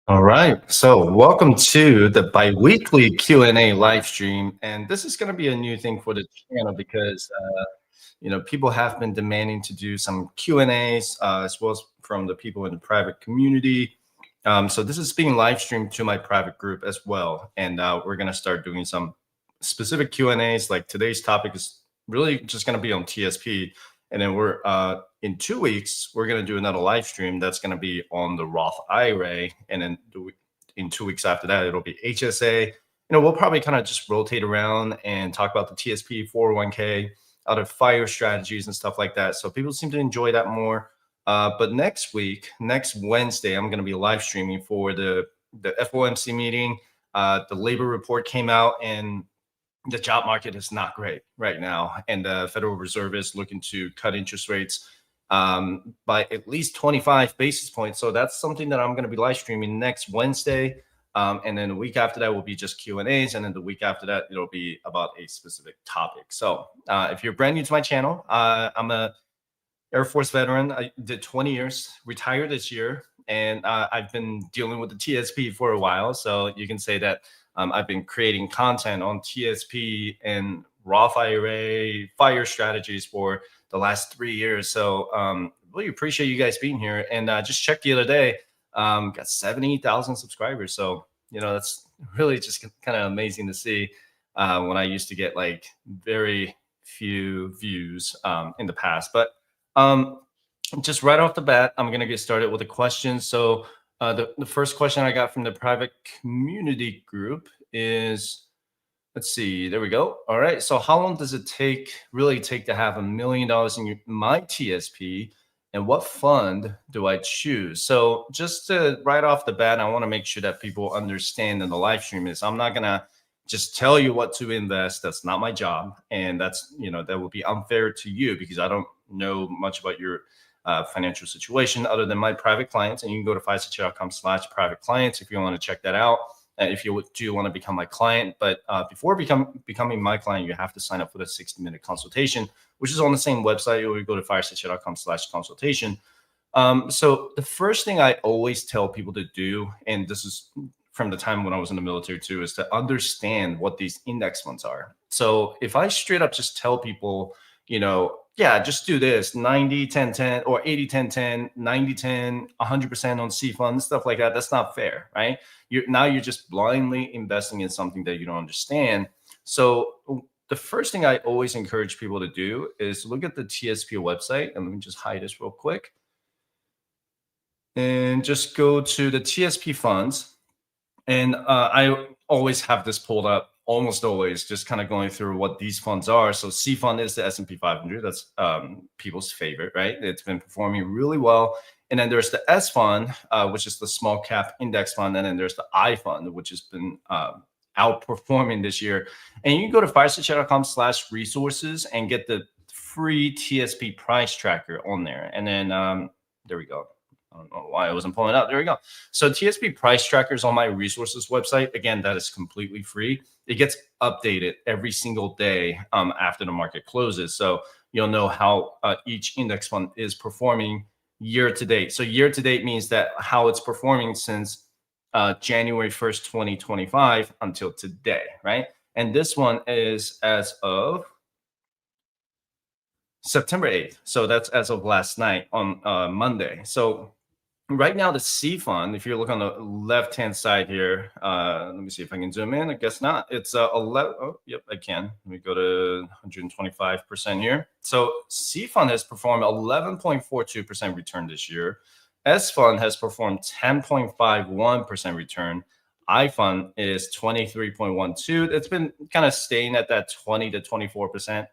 All right. So, welcome to the biweekly Q&A live stream. And this is going to be a new thing for the channel because people have been demanding to do some Q&As as well as from the people in the private community. So this is being live streamed to my private group as well. And we're going to start doing some specific Q&As. Like today's topic is really just going to be on TSP. And then we're in 2 weeks, we're going to do another live stream that's going to be on the Roth IRA. And then in 2 weeks after that, it'll be HSA. We'll probably kind of just rotate around and talk about the TSP, 401k, other fire strategies and stuff like that. So people seem to enjoy that more. But next Wednesday, I'm going to be live streaming for the FOMC meeting. The labor report came out and the job market is not great right now. And the Federal Reserve is looking to cut interest rates by at least 25 basis points. So that's something that I'm going to be live streaming next Wednesday. And then the week after that will be just Q&As. And then the week after that, it'll be about a specific topic. So if you're brand new to my channel, I'm a Air Force veteran. I did 20 years, retired this year. And I've been dealing with the TSP for a while. So you can say that I've been creating content on TSP and Roth IRA, fire strategies for the last 3 years. So really appreciate you guys being here. And just checked the other day, got 70,000 subscribers. So, that's really just kind of amazing to see when I used to get like very few views in the past. But just right off the bat, I'm going to get started with a question. So the first question I got from the private community group is, let's see, there we go. All right. So how long does it really take to have $1 million in my TSP? And what fund do I choose? So just right off the bat, I want to make sure that people understand in the live stream is I'm not going to just tell you what to invest. That's not my job. And that's, that would be unfair to you because I don't know much about your financial situation other than my private clients. And you can go to fiserv.com/private clients if you want to check that out. If you do want to become my client. But before becoming my client, you have to sign up for the 60-minute consultation, which is on the same website. You go to fiserv.com/consultation. So the first thing I always tell people to do, and this is from the time when I was in the military too, is to understand what these index funds are. So if I straight up just tell people, just do this 90-10-10 or 80-10-10, 90-10, 100% on C funds, stuff like that. That's not fair, right? You're just blindly investing in something that you don't understand. So the first thing I always encourage people to do is look at the TSP website. And let me just hide this real quick. And just go to the TSP funds. And I always have this pulled up, almost always, just kind of going through what these funds are. So C fund is the S&P 500. That's people's favorite, right? It's been performing really well. And then there's the S fund, which is the small cap index fund. And then there's the I fund, which has been outperforming this year. And you can go to fiserv.com/resources and get the free TSP price tracker on there. And then there we go. I don't know why I wasn't pulling it up. There we go. So TSP price trackers on my resources website. Again, that is completely free. It gets updated every single day after the market closes. So you'll know how each index fund is performing year to date. So year to date means that how it's performing since January 1st, 2025 until today, right? And this one is as of September 8th. So that's as of last night on Monday. So right now, the C fund, if you look on the left-hand side here, let me see if I can zoom in. I guess not. It's 11. Oh, yep, I can. Let me go to 125% here. So C fund has performed 11.42% return this year. S fund has performed 10.51% return. I fund is 23.12. It's been kind of staying at that 20 to 24%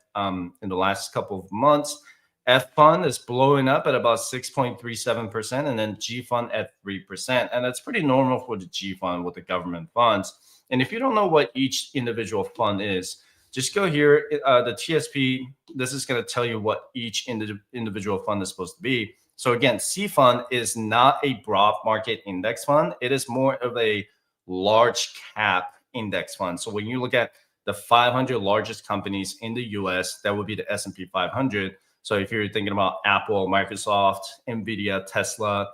in the last couple of months. F fund is blowing up at about 6.37%, and then G fund at 3%. And that's pretty normal for the G fund with the government funds. And if you don't know what each individual fund is, just go here. The TSP, this is going to tell you what each individual fund is supposed to be. So again, C fund is not a broad market index fund. It is more of a large cap index fund. So when you look at the 500 largest companies in the US, that would be the S&P 500. So if you're thinking about Apple, Microsoft, Nvidia, Tesla,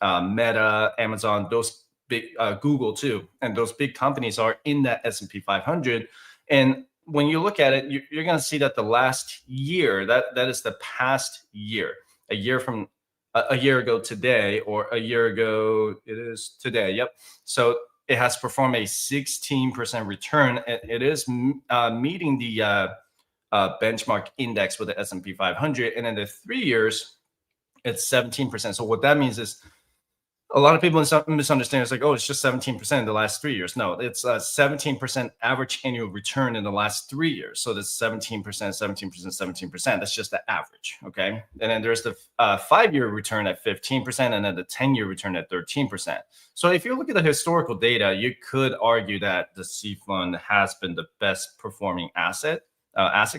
Meta, Amazon, those big Google too, and those big companies are in that S&P 500. And when you look at it, you're going to see that the last year, that is the past year, a year from a year ago today, or a year ago it is today. Yep. So it has performed a 16% return. It is meeting the benchmark index with the S&P 500, and in the 3 years, it's 17%. So what that means is a lot of people misunderstand. It's like, oh, it's just 17% in the last 3 years. No, it's a 17% average annual return in the last 3 years. So that's 17%, 17%, 17%. That's just the average. Okay. And then there's the 5-year return at 15%, and then the 10-year return at 13%. So if you look at the historical data, you could argue that the C fund has been the best performing asset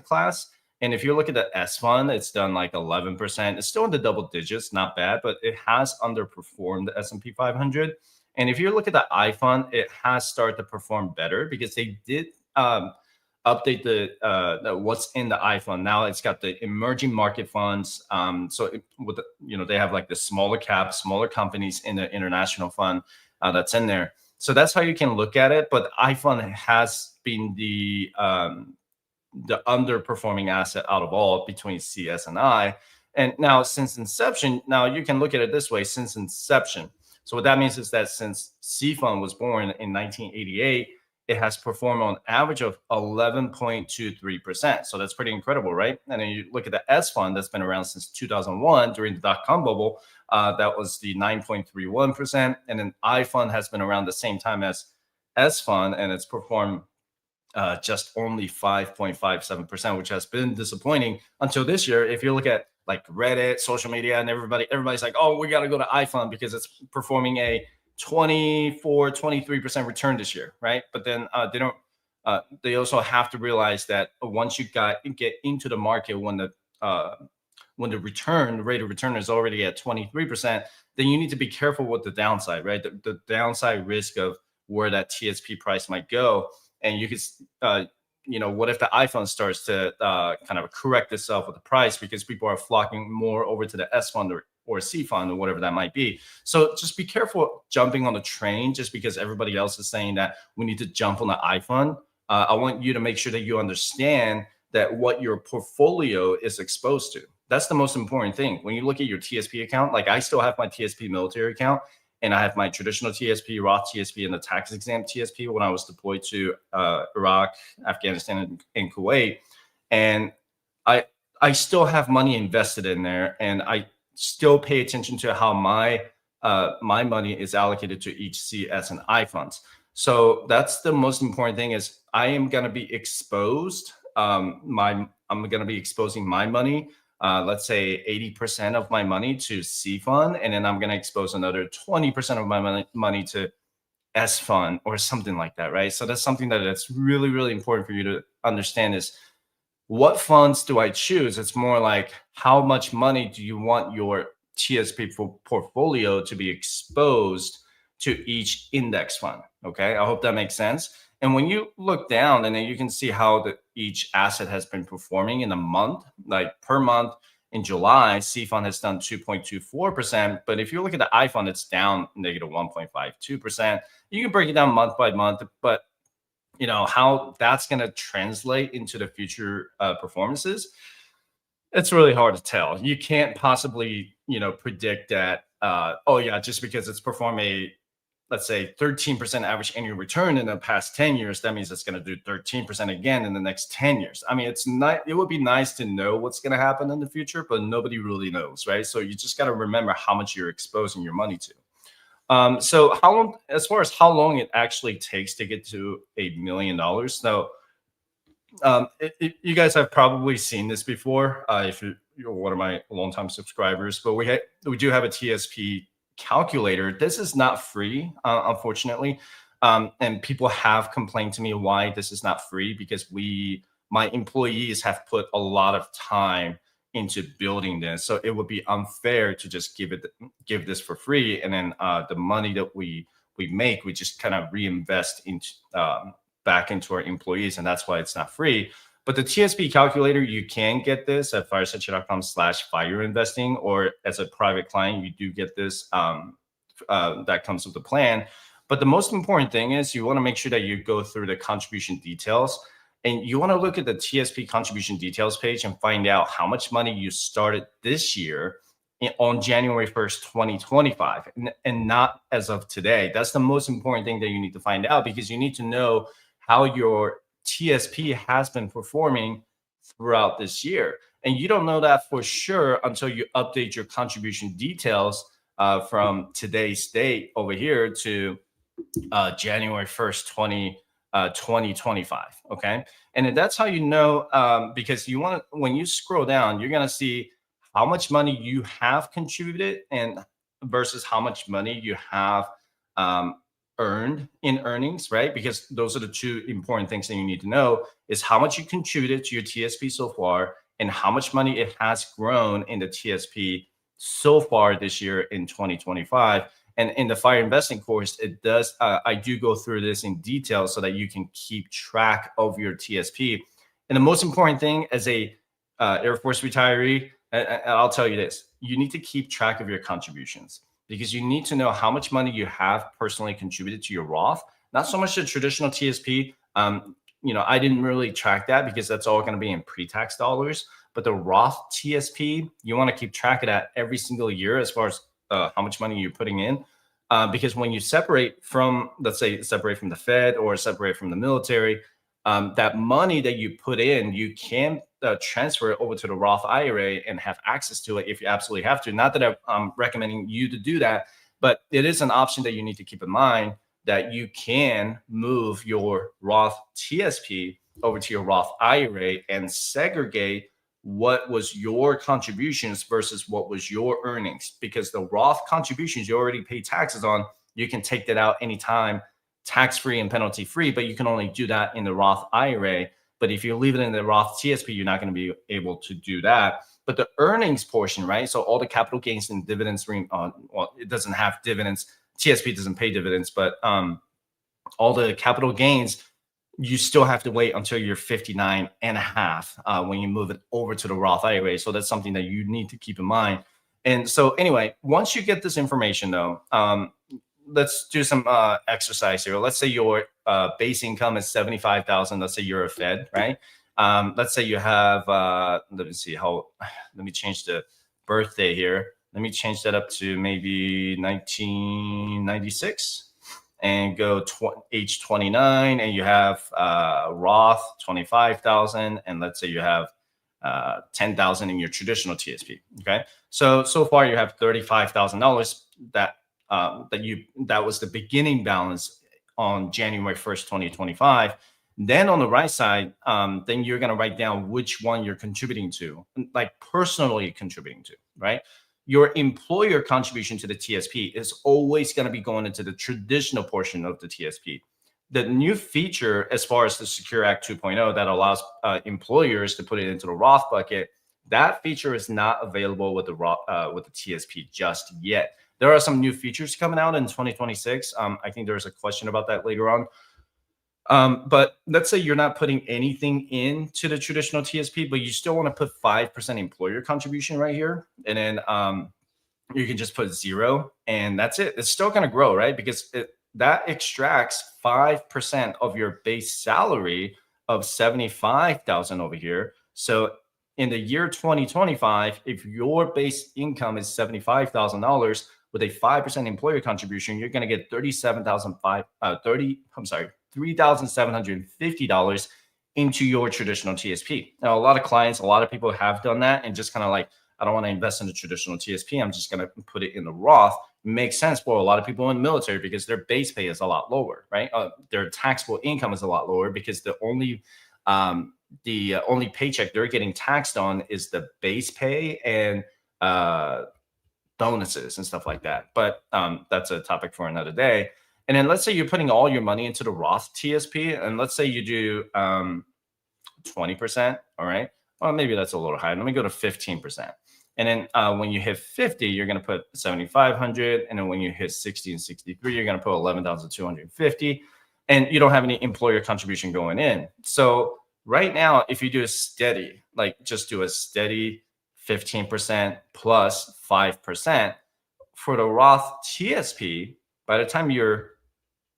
class. And if you look at the S fund, it's done like 11%. It's still in the double digits, not bad, but it has underperformed the S&P 500. And if you look at the I fund, it has started to perform better because they did update the what's in the I fund. Now it's got the emerging market funds. They have like the smaller cap, smaller companies in the international fund that's in there. So that's how you can look at it. But I fund has been the underperforming asset out of all between CS and I. And now since inception, now you can look at it this way, since inception. So what that means is that since C fund was born in 1988, it has performed on average of 11.23%. So that's pretty incredible, right? And then you look at the S fund that's been around since 2001 during the dot-com bubble, that was the 9.31%. And then I fund has been around the same time as S fund, and it's performed just only 5.57%, which has been disappointing until this year. If you look at like Reddit, social media, and everybody's like, oh, we got to go to iFund because it's performing a 23% return this year, right? But then they also have to realize that once you get into the market when the rate of return is already at 23%, then you need to be careful with the downside, right? The downside risk of where that TSP price might go. And you could, what if the iPhone starts to kind of correct itself with the price because people are flocking more over to the S fund or C fund or whatever that might be. So just be careful jumping on the train just because everybody else is saying that we need to jump on the iPhone. I want you to make sure that you understand that what your portfolio is exposed to. That's the most important thing. When you look at your TSP account, like I still have my TSP military account, and I have my traditional TSP, Roth TSP, and the tax exempt TSP when I was deployed to Iraq, Afghanistan, and Kuwait. And I still have money invested in there, and I still pay attention to how my money is allocated to each CS and I funds. So that's the most important thing is I am going to be exposed. I'm going to be exposing my money, let's say 80% of my money to C fund, and then I'm going to expose another 20% of my money to S fund or something like that, right? So that's something that's really, really important for you to understand is what funds do I choose? It's more like how much money do you want your TSP portfolio to be exposed to each index fund? Okay, I hope that makes sense. And when you look down, and then you can see how each asset has been performing in a month, like per month. In July, C fund has done 2.24%. But if you look at the I fund, it's down negative 1.52%. You can break it down month by month, but how that's going to translate into the future performances, it's really hard to tell. You can't possibly, predict that, just because it's performed a, let's say 13% average annual return in the past 10 years, that means it's going to do 13% again in the next 10 years. I mean, it would be nice to know what's going to happen in the future, but nobody really knows, right? So you just got to remember how much you're exposing your money to. So as far as how long it actually takes to get to $1 million. So you guys have probably seen this before if you're one of my longtime subscribers, but we do have a TSP calculator. This is not free, unfortunately. And people have complained to me why this is not free because my employees have put a lot of time into building this. So it would be unfair to just give this for free. And then the money that we make, we just kind of reinvest into back into our employees. And that's why it's not free. But the TSP calculator, you can get this at firesightshare.com/fire investing, or as a private client, you do get this that comes with the plan. But the most important thing is you want to make sure that you go through the contribution details, and you want to look at the TSP contribution details page and find out how much money you started this year on January 1st, 2025, and not as of today. That's the most important thing that you need to find out, because you need to know how your TSP has been performing throughout this year. And you don't know that for sure until you update your contribution details from today's date over here to January 1st, 2025. Okay. And then that's how you know, because you want to, when you scroll down, you're going to see how much money you have contributed and versus how much money you have um, earned in earnings, right? Because those are the two important things that you need to know, is how much you contributed to your TSP so far and how much money it has grown in the TSP so far this year in 2025. And in the fire investing course, it does, I do go through this in detail so that you can keep track of your TSP. And the most important thing as a Air Force retiree, and I'll tell you this, you need to keep track of your contributions, because you need to know how much money you have personally contributed to your Roth, not so much the traditional TSP. I didn't really track that because that's all going to be in pre-tax dollars. But the Roth TSP, you want to keep track of that every single year as far as how much money you're putting in. Because when you separate from, let's say, separate from the Fed or separate from the military, that money that you put in, you can transfer it over to the Roth IRA and have access to it if you absolutely have to. Not that I'm recommending you to do that, but it is an option that you need to keep in mind, that you can move your Roth TSP over to your Roth IRA and segregate what was your contributions versus what was your earnings. Because the Roth contributions you already pay taxes on, you can take that out anytime, tax-free and penalty-free, but you can only do that in the Roth IRA. But if you leave it in the Roth TSP, you're not going to be able to do that. But the earnings portion, right? So all the capital gains and dividends, well, it doesn't have dividends. TSP doesn't pay dividends, but all the capital gains, you still have to wait until you're 59 and a half when you move it over to the Roth IRA. So that's something that you need to keep in mind. And so anyway, once you get this information though, let's do some exercise here. Let's say your base income is 75,000. Let's say you're a Fed, right? Let's say you have, let me change the birthday here. Let me change that up to maybe 1996 and go age 29, and you have Roth 25,000, and let's say you have 10,000 in your traditional TSP. Okay, so far you have $35,000 that was the beginning balance on January 1st, 2025. Then on the right side, then you're going to write down which one you're contributing to, like personally contributing to, right? Your employer contribution to the TSP is always going to be going into the traditional portion of the TSP. The new feature, as far as the Secure Act 2.0, that allows employers to put it into the Roth bucket, that feature is not available with the TSP just yet. There are some new features coming out in 2026. I think there's a question about that later on. But let's say you're not putting anything into the traditional TSP, but you still want to put 5% employer contribution right here. And then you can just put 0, and that's it. It's still going to grow, right? Because that extracts 5% of your base salary of 75,000 over here. So in the year 2025, if your base income is $75,000 with a 5% employer contribution, you're going to get $3,750 into your traditional TSP. Now, a lot of clients, a lot of people have done that and just kind of like, I don't want to invest in the traditional TSP. I'm just going to put it in the Roth. It makes sense for a lot of people in the military because their base pay is a lot lower, right? Their taxable income is a lot lower because the only paycheck they're getting taxed on is the base pay and bonuses and stuff like that. But that's a topic for another day. And then let's say you're putting all your money into the Roth TSP, and let's say you do 20%. All right. Well, maybe that's a little high. Let me go to 15%. And then when you hit 50, you're going to put 7,500. And then when you hit 60 and 63, you're going to put 11,250. And you don't have any employer contribution going in. So right now, if you do a steady, like just do a steady 15% plus 5% for the Roth TSP, by the time you're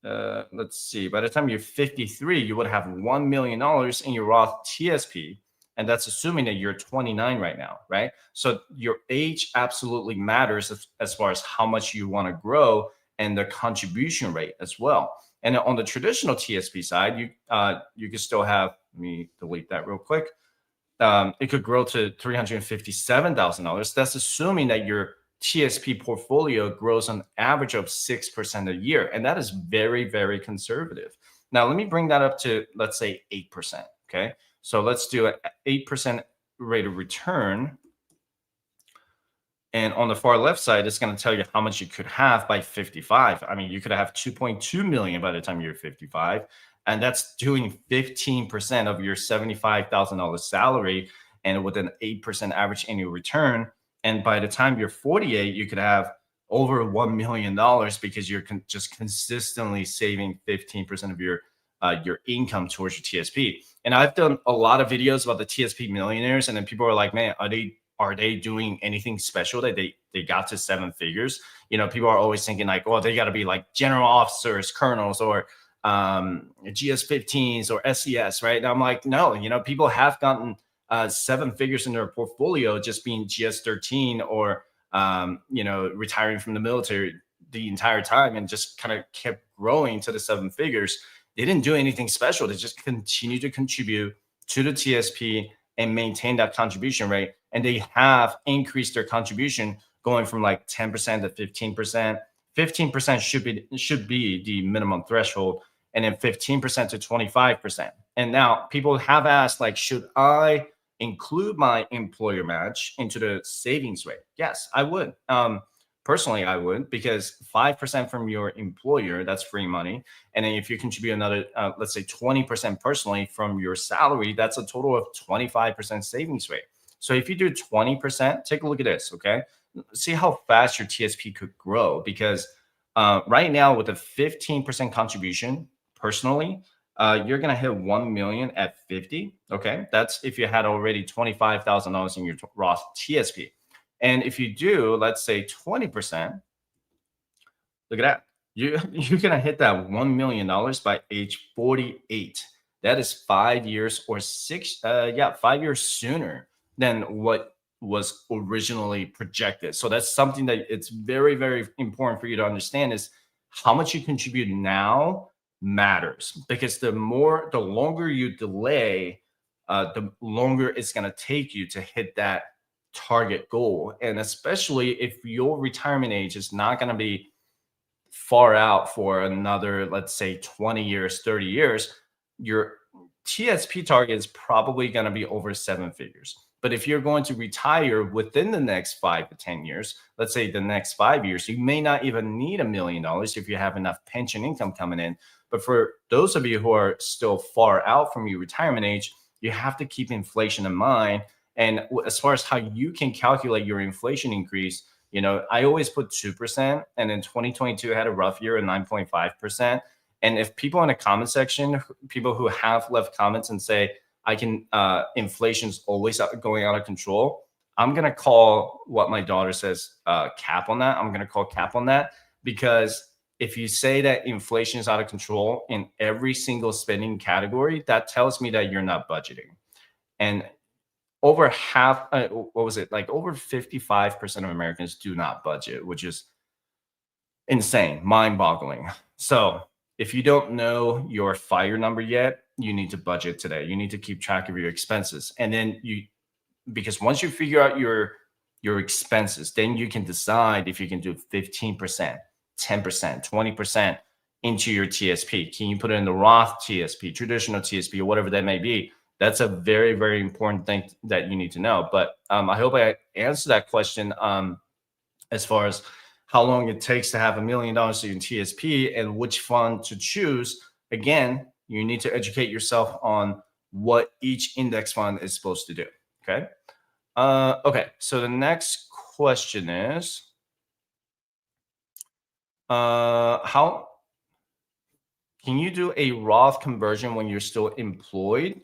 let's see, by the time you're 53, you would have $1 million in your Roth TSP. And that's assuming that you're 29 right now, right? So your age absolutely matters as far as how much you want to grow and the contribution rate as well. And on the traditional TSP side, you can still have, let me delete that real quick. It could grow to $357,000. That's assuming that your TSP portfolio grows an average of 6% a year. And that is very, very conservative. Now, let me bring that up to, let's say, 8%. Okay. So let's do an 8% rate of return. And on the far left side, it's going to tell you how much you could have by 55. I mean, you could have 2.2 million by the time you're 55. And that's doing 15% of your $75,000 salary and with an 8% average annual return. And by the time you're 48, you could have over $1 million because you're just consistently saving 15% of your income towards your TSP. And I've done a lot of videos about the TSP millionaires, and then people are like, man, are they doing anything special that they got to 7 figures? You know, people are always thinking like, well, they got to be like general officers, colonels, or GS-15s or SES, right? And I'm like, no, you know, people have gotten 7 figures in their portfolio just being GS-13 or you know, retiring from the military the entire time and just kind of kept growing to the 7 figures. They didn't do anything special. They just continue to contribute to the TSP and maintain that contribution rate. And they have increased their contribution going from like 10% to 15%. 15% should be the minimum threshold, and then 15% to 25%. And now people have asked, like, should I include my employer match into the savings rate? Yes, I would. Personally, I would, because 5% from your employer, that's free money. And then if you contribute another, let's say 20% personally from your salary, that's a total of 25% savings rate. So if you do 20%, take a look at this, okay? See how fast your TSP could grow, because right now with a 15% contribution personally, you're going to hit 1 million at 50. Okay. That's if you had already $25,000 in your Roth TSP. And if you do, let's say 20%, look at that. You're going to hit that $1 million by age 48. That is 5 years or 5 years sooner than what was originally projected. So that's something that it's very, very important for you to understand, is how much you contribute now matters, because the longer you delay, the longer it's going to take you to hit that target goal. And especially if your retirement age is not going to be far out for another, let's say 20 years, 30 years, your TSP target is probably going to be over 7 figures. But if you're going to retire within the next 5 to 10 years, let's say the next 5 years, you may not even need $1 million if you have enough pension income coming in. But for those of you who are still far out from your retirement age, you have to keep inflation in mind. And as far as how you can calculate your inflation increase, you know, I always put 2%, and in 2022 had a rough year at 9.5%. And if people in the comment section, people who have left comments and say, inflation's always going out of control, I'm going to call what my daughter says cap on that. I'm going to call cap on that, because if you say that inflation is out of control in every single spending category, that tells me that you're not budgeting. And over half, what was it? Like over 55% of Americans do not budget, which is insane, mind boggling. So if you don't know your FIRE number yet, you need to budget today. You need to keep track of your expenses. And then because once you figure out your expenses, then you can decide if you can do 15%, 10%, 20% into your TSP. Can you put it in the Roth TSP, traditional TSP, or whatever that may be? That's a very, very important thing that you need to know. But I hope I answered that question as far as how long it takes to have $1 million in TSP and which fund to choose. Again, you need to educate yourself on what each index fund is supposed to do. Okay. Okay. So the next question is, how can you do a Roth conversion when you're still employed?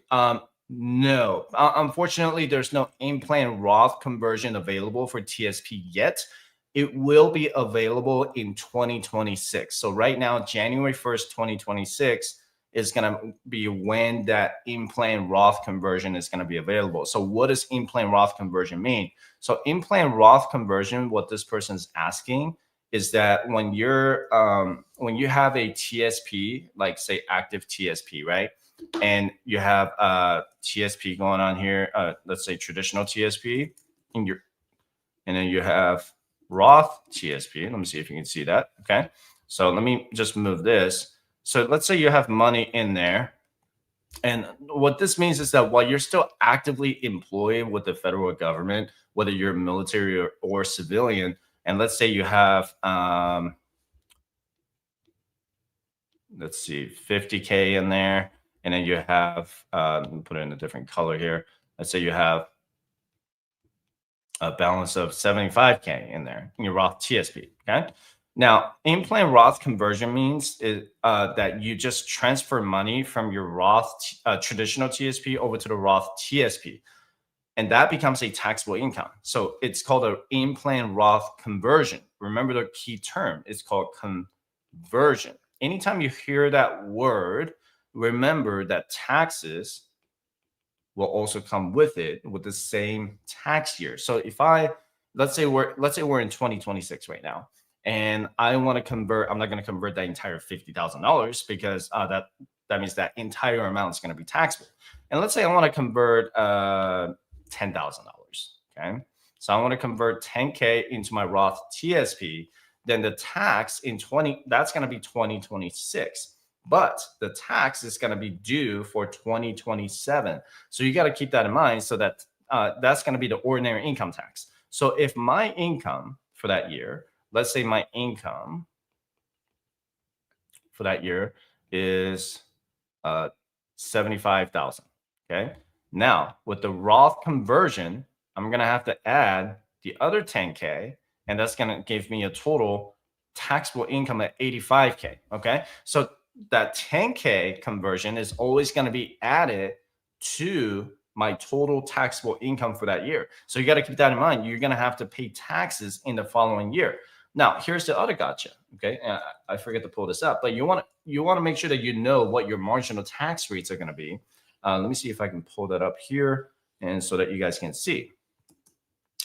No, unfortunately, there's no in-plan Roth conversion available for TSP yet. it will be available in 2026. So right now, January 1st, 2026 is going to be when that in-plan Roth conversion is going to be available. So what does in-plan Roth conversion mean? So in-plan Roth conversion, what this person's asking is that when you have a TSP, like say active TSP, right? And you have TSP going on here, let's say traditional TSP, and then you have Roth TSP. Let me see if you can see that. Okay. So let me just move this. So let's say you have money in there. And what this means is that while you're still actively employed with the federal government, whether you're military or civilian, and let's say you have, let's see, 50K in there, and then you have, let me put it in a different color here. Let's say you have a balance of 75K in there in your Roth TSP. Okay. Now, in-plan Roth conversion means that you just transfer money from your Roth traditional TSP over to the Roth TSP, and that becomes a taxable income. So it's called an in-plan Roth conversion. Remember the key term, it's called conversion. Anytime you hear that word, remember that taxes will also come with it with the same tax year. So if let's say we're in 2026 right now, and I want to convert, I'm not going to convert that entire $50,000 because that means that entire amount is going to be taxable. And let's say I want to convert $10,000. Okay, so I want to convert 10K into my Roth TSP. Then the tax that's going to be 2026. But the tax is going to be due for 2027. So you got to keep that in mind, so that that's going to be the ordinary income tax. So if my income for that year, let's say my income for that year is 75,000. Okay. Now with the Roth conversion, I'm going to have to add the other 10K, and that's going to give me a total taxable income at 85K. Okay. So that 10K conversion is always going to be added to my total taxable income for that year. So you got to keep that in mind. You're going to have to pay taxes in the following year. Now, here's the other gotcha. Okay. I forget to pull this up, but you want to make sure that you know what your marginal tax rates are going to be. Let me see if I can pull that up here, and so that you guys can see.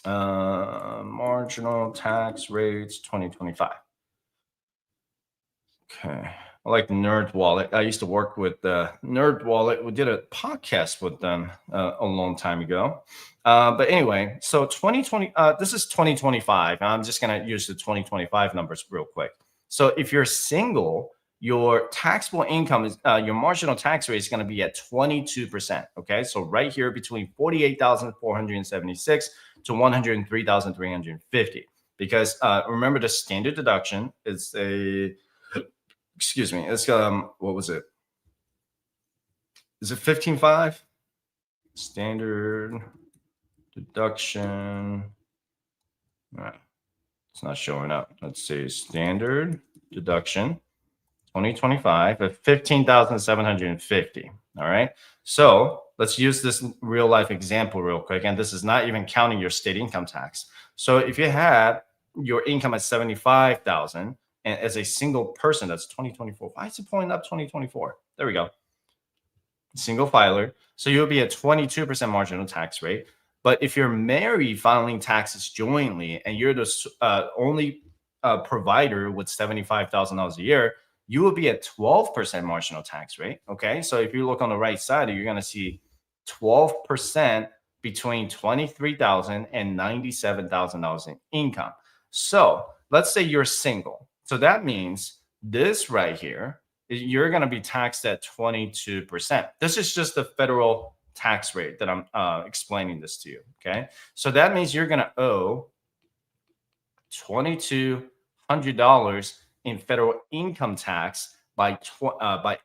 Marginal tax rates 2025. Okay. I like Nerd Wallet. I used to work with Nerd Wallet. We did a podcast with them a long time ago. But anyway, so 2020, this is 2025. I'm just going to use the 2025 numbers real quick. So if you're single, your taxable income is, your marginal tax rate is going to be at 22%. Okay. So right here between 48,476 to 103,350. Because remember, the standard deduction is excuse me, it's what was it? Is it 15.5? Standard deduction. All right. It's not showing up. Let's see. Standard deduction 2025 at 15,750. All right. So let's use this real life example real quick. And this is not even counting your state income tax. So if you had your income at 75,000, and as a single person, that's 2024. Why is it pulling up 2024? There we go. Single filer. So you'll be at 22% marginal tax rate. But if you're married filing taxes jointly, and you're the only provider with $75,000 a year, you will be at 12% marginal tax rate. Okay. So if you look on the right side, you're going to see 12% between $23,000 and $97,000 in income. So let's say you're single. So that means this right here, you're going to be taxed at 22%. This is just the federal tax rate that I'm explaining this to you. Okay. So that means you're going to owe $2,200 in federal income tax by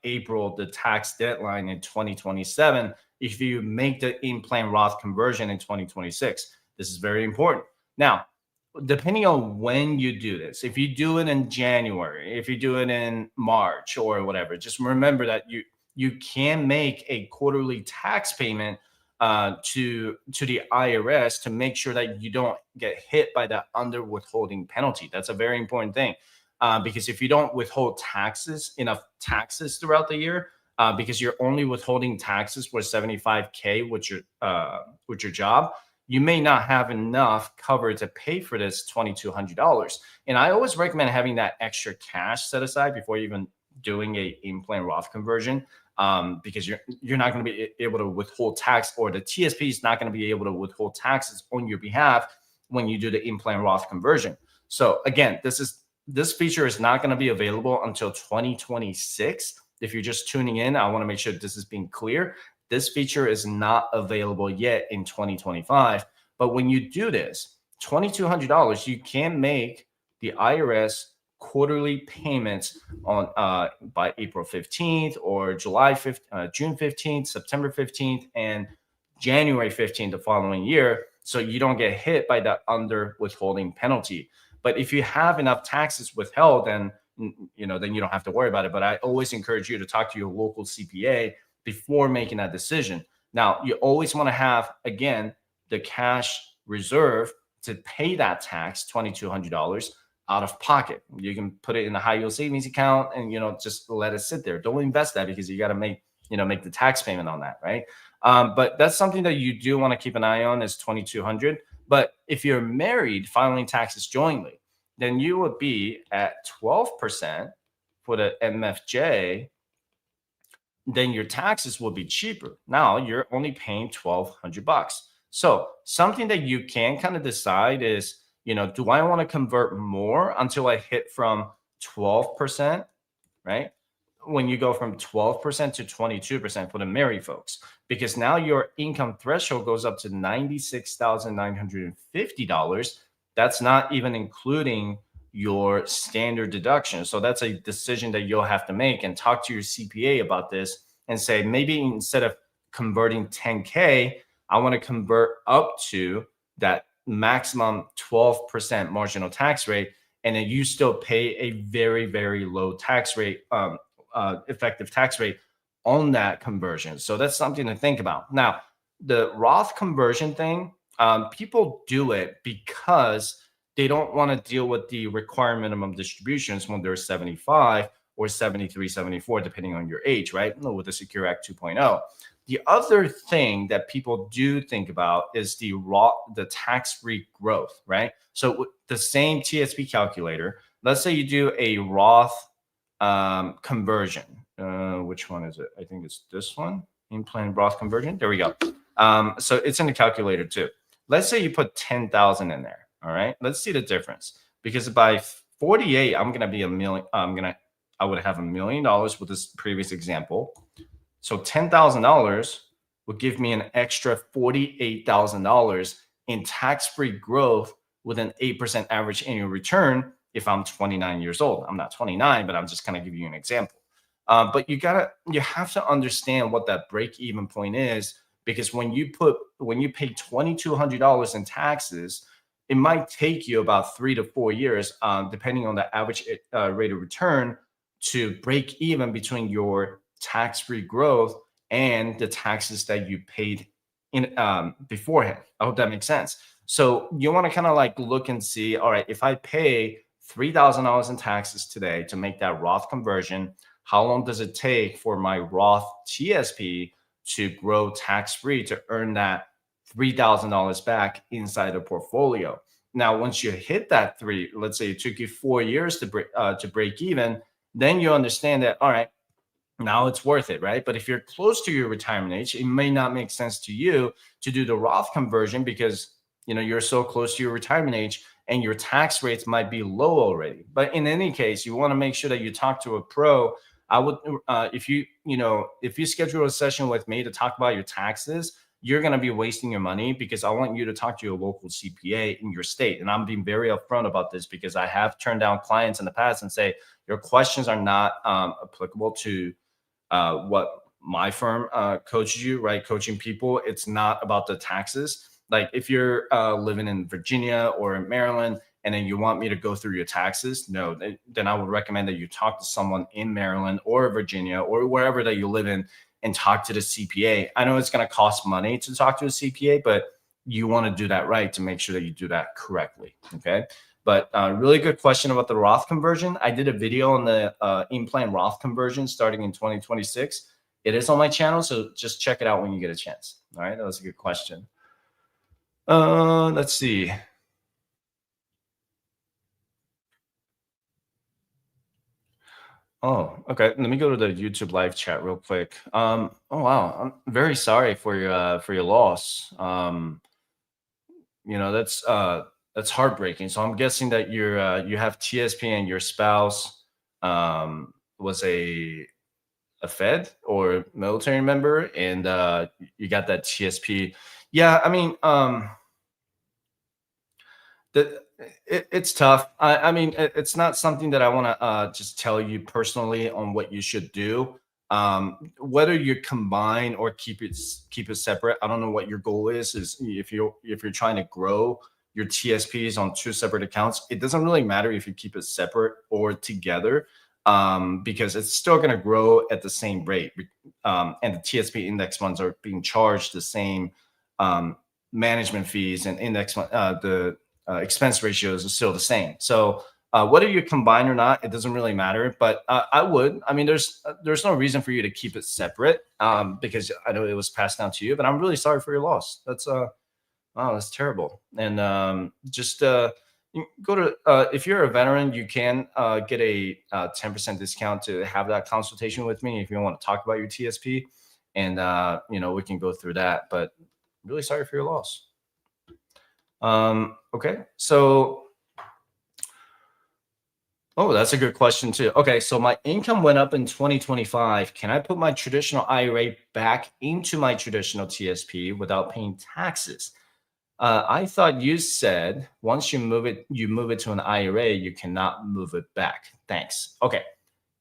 April, the tax deadline in 2027. If you make the in-plan Roth conversion in 2026, this is very important. Now, depending on when you do this, if you do it in January, if you do it in March or whatever, just remember that you can make a quarterly tax payment to the IRS to make sure that you don't get hit by that under withholding penalty. That's a very important thing, because if you don't withhold enough taxes throughout the year, because you're only withholding taxes for 75K with your job, you may not have enough cover to pay for this $2,200. And I always recommend having that extra cash set aside before even doing a in-plan Roth conversion, because you're not going to be able to withhold tax, or the TSP is not going to be able to withhold taxes on your behalf when you do the in-plan Roth conversion. So again, this feature is not going to be available until 2026. If you're just tuning in, I want to make sure this is being clear. This feature is not available yet in 2025. But when you do this, $2,200, you can make the IRS quarterly payments on by April 15th or July 15th, June 15th, September 15th, and January 15th the following year, so you don't get hit by that under withholding penalty. But if you have enough taxes withheld, then you don't have to worry about it. But I always encourage you to talk to your local CPA before making that decision. Now, you always want to have, again, the cash reserve to pay that tax, $2,200 out of pocket. You can put it in a high yield savings account and just let it sit there. Don't invest that, because you got to make the tax payment on that, right? But that's something that you do want to keep an eye on, is $2,200. But if you're married filing taxes jointly, then you would be at 12% for the MFJ. Then your taxes will be cheaper. Now you're only paying $1,200. So something that you can kind of decide is, do I want to convert more until I hit from 12%, right? When you go from 12% to 22% for the married folks, because now your income threshold goes up to $96,950. That's not even including your standard deduction. So that's a decision that you'll have to make, and talk to your CPA about this and say, maybe instead of converting 10K, I want to convert up to that maximum 12% marginal tax rate. And then you still pay a very, very low tax rate, effective tax rate on that conversion. So that's something to think about. Now, the Roth conversion thing, people do it because they don't want to deal with the required minimum distributions when they're 75 or 73, 74, depending on your age, right? With the Secure Act 2.0. The other thing that people do think about is the tax-free growth, right? So the same TSP calculator, let's say you do a Roth conversion. Which one is it? I think it's this one, in-plan Roth conversion. There we go. So it's in the calculator too. Let's say you put 10,000 in there. All right, let's see the difference, because by 48, I would have $1 million with this previous example. So $10,000 would give me an extra $48,000 in tax-free growth with an 8% average annual return if I'm 29 years old. I'm not 29, but I'm just kind of giving you an example. But you have to understand what that break-even point is, because when you pay $2,200 in taxes, it might take you about 3 to 4 years, depending on the average rate of return, to break even between your tax-free growth and the taxes that you paid in beforehand. I hope that makes sense. So you want to kind of like look and see, all right, if I pay $3,000 in taxes today to make that Roth conversion, how long does it take for my Roth TSP to grow tax-free to earn that $3,000 back inside the portfolio? Now, once you hit that let's say it took you 4 years to break even, then you understand that, all right, now it's worth it, right? But if you're close to your retirement age, it may not make sense to you to do the Roth conversion, because you're so close to your retirement age and your tax rates might be low already. But in any case, you want to make sure that you talk to a pro. I would, if you schedule a session with me to talk about your taxes, you're going to be wasting your money, because I want you to talk to your local CPA in your state. And I'm being very upfront about this, because I have turned down clients in the past and say, your questions are not applicable to what my firm coaches you, right? Coaching people. It's not about the taxes. Like if you're living in Virginia or in Maryland, and then you want me to go through your taxes, then I would recommend that you talk to someone in Maryland or Virginia or wherever that you live in, and talk to the CPA. I know it's going to cost money to talk to a CPA, but you want to do that right to make sure that you do that correctly. Okay. But really good question about the Roth conversion. I did a video on the in-plan Roth conversion starting in 2026. It is on my channel, so just check it out when you get a chance. All right, that was a good question. Let's see. Oh, okay. Let me go to the YouTube live chat real quick. Oh wow, I'm very sorry for your loss. That's heartbreaking. So I'm guessing that you have TSP and your spouse was a Fed or military member, and you got that TSP. Yeah, I mean, it's tough. I mean, it's not something that I want to just tell you personally on what you should do. Whether you combine or keep it separate, I don't know what your goal is. Is if you're trying to grow your TSPs on two separate accounts, it doesn't really matter if you keep it separate or together, because it's still going to grow at the same rate. And the TSP index funds are being charged the same management fees, and the expense ratios are still the same. So whether you combine or not, it doesn't really matter. But I would. I mean, there's no reason for you to keep it separate, because I know it was passed down to you. But I'm really sorry for your loss. That's wow, that's terrible. And just go to if you're a veteran, you can get a 10% discount to have that consultation with me if you want to talk about your TSP, and we can go through that. But really sorry for your loss. Okay, so that's a good question too. Okay, so my income went up in 2025. Can I put my traditional IRA back into my traditional TSP without paying taxes? I thought you said once you move it to an IRA, you cannot move it back. Thanks. Okay,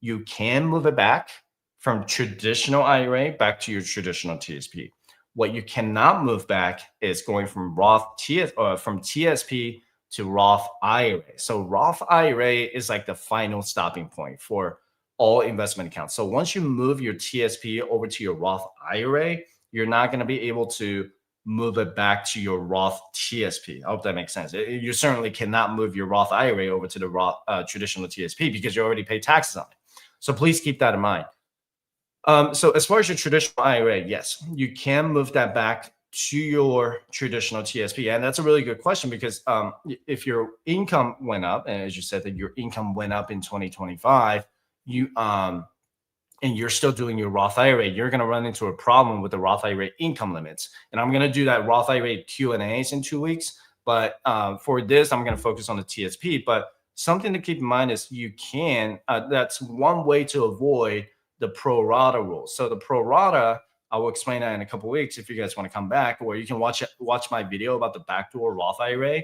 you can move it back from traditional IRA back to your traditional TSP. What you cannot move back is going from from TSP to Roth IRA. So Roth IRA is like the final stopping point for all investment accounts. So once you move your TSP over to your Roth IRA, you're not going to be able to move it back to your Roth TSP. I hope that makes sense. You certainly cannot move your Roth IRA over to the Roth traditional TSP because you already pay taxes on it. So please keep that in mind. So as far as your traditional IRA, yes, you can move that back to your traditional TSP. And that's a really good question because if your income went up, and as you said that your income went up in 2025, and you're still doing your Roth IRA, you're going to run into a problem with the Roth IRA income limits. And I'm going to do that Roth IRA Q&As in 2 weeks. But for this, I'm going to focus on the TSP. But something to keep in mind is that's one way to avoid the pro rata rule. So the pro rata, I will explain that in a couple of weeks if you guys want to come back, or you can watch my video about the backdoor Roth IRA.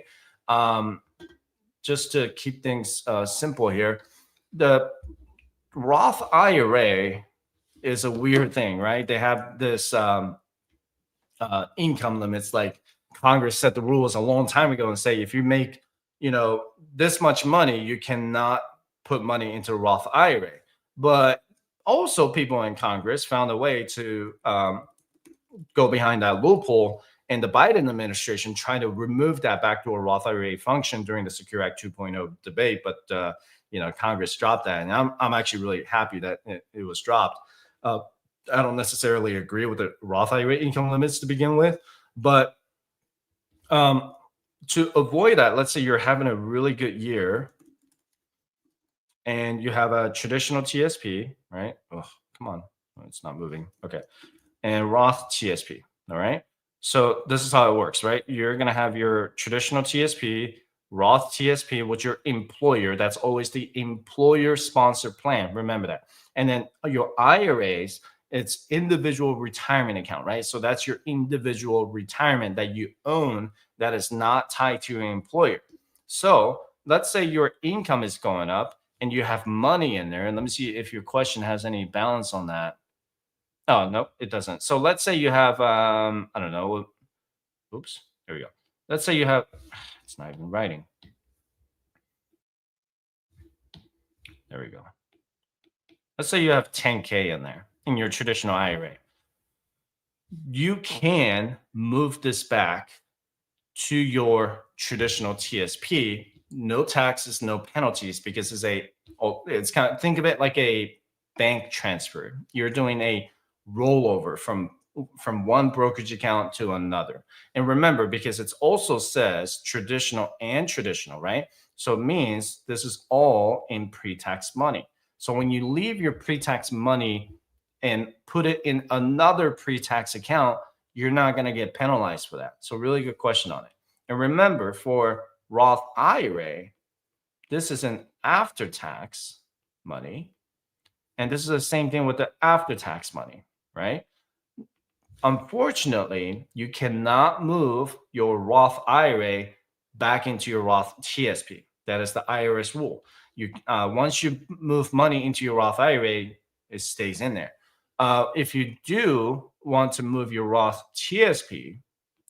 Just to keep things simple here, the Roth IRA is a weird thing, right? They have this income limits. Like Congress set the rules a long time ago and say if you make this much money, you cannot put money into Roth IRA. But also, people in Congress found a way to go behind that loophole, and the Biden administration tried to remove that backdoor Roth IRA function during the Secure Act 2.0 debate, but Congress dropped that, and I'm actually really happy that it was dropped. I don't necessarily agree with the Roth IRA income limits to begin with, but to avoid that, let's say you're having a really good year and you have a traditional TSP, right? Oh, come on, it's not moving. Okay, and Roth TSP. All right. So this is how it works, right? You're gonna have your traditional TSP, Roth TSP with your employer. That's always the employer sponsored plan. Remember that. And then your IRAs, it's individual retirement account, right? So that's your individual retirement that you own that is not tied to your employer. So let's say your income is going up and you have money in there. And let me see if your question has any balance on that. Oh, no, it doesn't. So let's say you have, I don't know. Oops, there we go. Let's say you have, it's not even writing. There we go. Let's say you have 10K in there in your traditional IRA. you can move this back to your traditional TSP, no taxes, no penalties, because it's kind of, think of it like a bank transfer. You're doing a rollover from one brokerage account to another. And remember, because it also says traditional and traditional, right? So it means this is all in pre-tax money. So when you leave your pre-tax money and put it in another pre-tax account, you're not going to get penalized for that. So really good question on it. And remember, for Roth IRA, this is an after-tax money, and this is the same thing with the after-tax money, right? Unfortunately, you cannot move your Roth IRA back into your Roth TSP. That is the IRS rule. Once you move money into your Roth IRA, it stays in there. If you do want to move your Roth TSP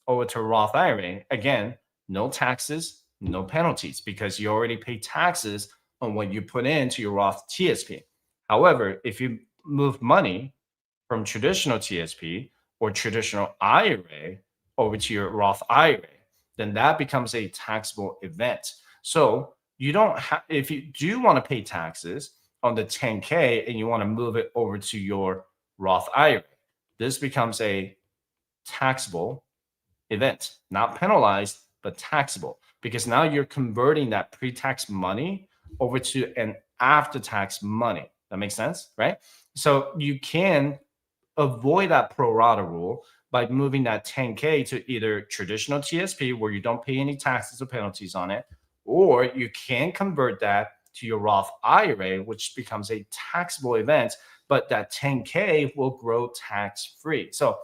over to Roth IRA, again, no taxes, no penalties, because you already pay taxes on what you put into your Roth TSP. However, if you move money from traditional TSP or traditional IRA over to your Roth IRA, then that becomes a taxable event. So you don't have, if you do want to pay taxes on the 10K and you want to move it over to your Roth IRA, this becomes a taxable event, not penalized, but taxable, because now you're converting that pre-tax money over to an after-tax money. That makes sense, right? So you can avoid that pro rata rule by moving that 10K to either traditional TSP where you don't pay any taxes or penalties on it, or you can convert that to your Roth IRA, which becomes a taxable event, but that 10K will grow tax free. So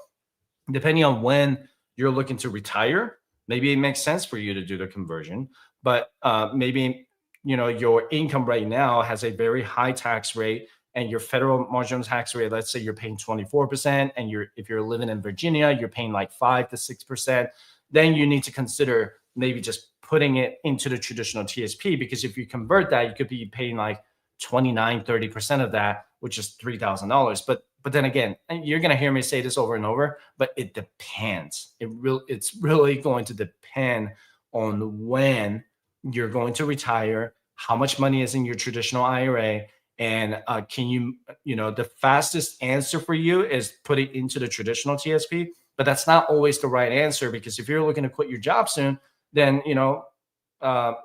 depending on when you're looking to retire, maybe it makes sense for you to do the conversion, but maybe your income right now has a very high tax rate, and your federal marginal tax rate, let's say you're paying 24%, and if you're living in Virginia, you're paying like 5 to 6%, then you need to consider maybe just putting it into the traditional TSP, because if you convert that, you could be paying like 29, 30% of that, which is $3,000. But then again, and you're gonna hear me say this over and over, but it depends. It's really going to depend on when you're going to retire, how much money is in your traditional IRA, and the fastest answer for you is put it into the traditional TSP, but that's not always the right answer, because if you're looking to quit your job soon, then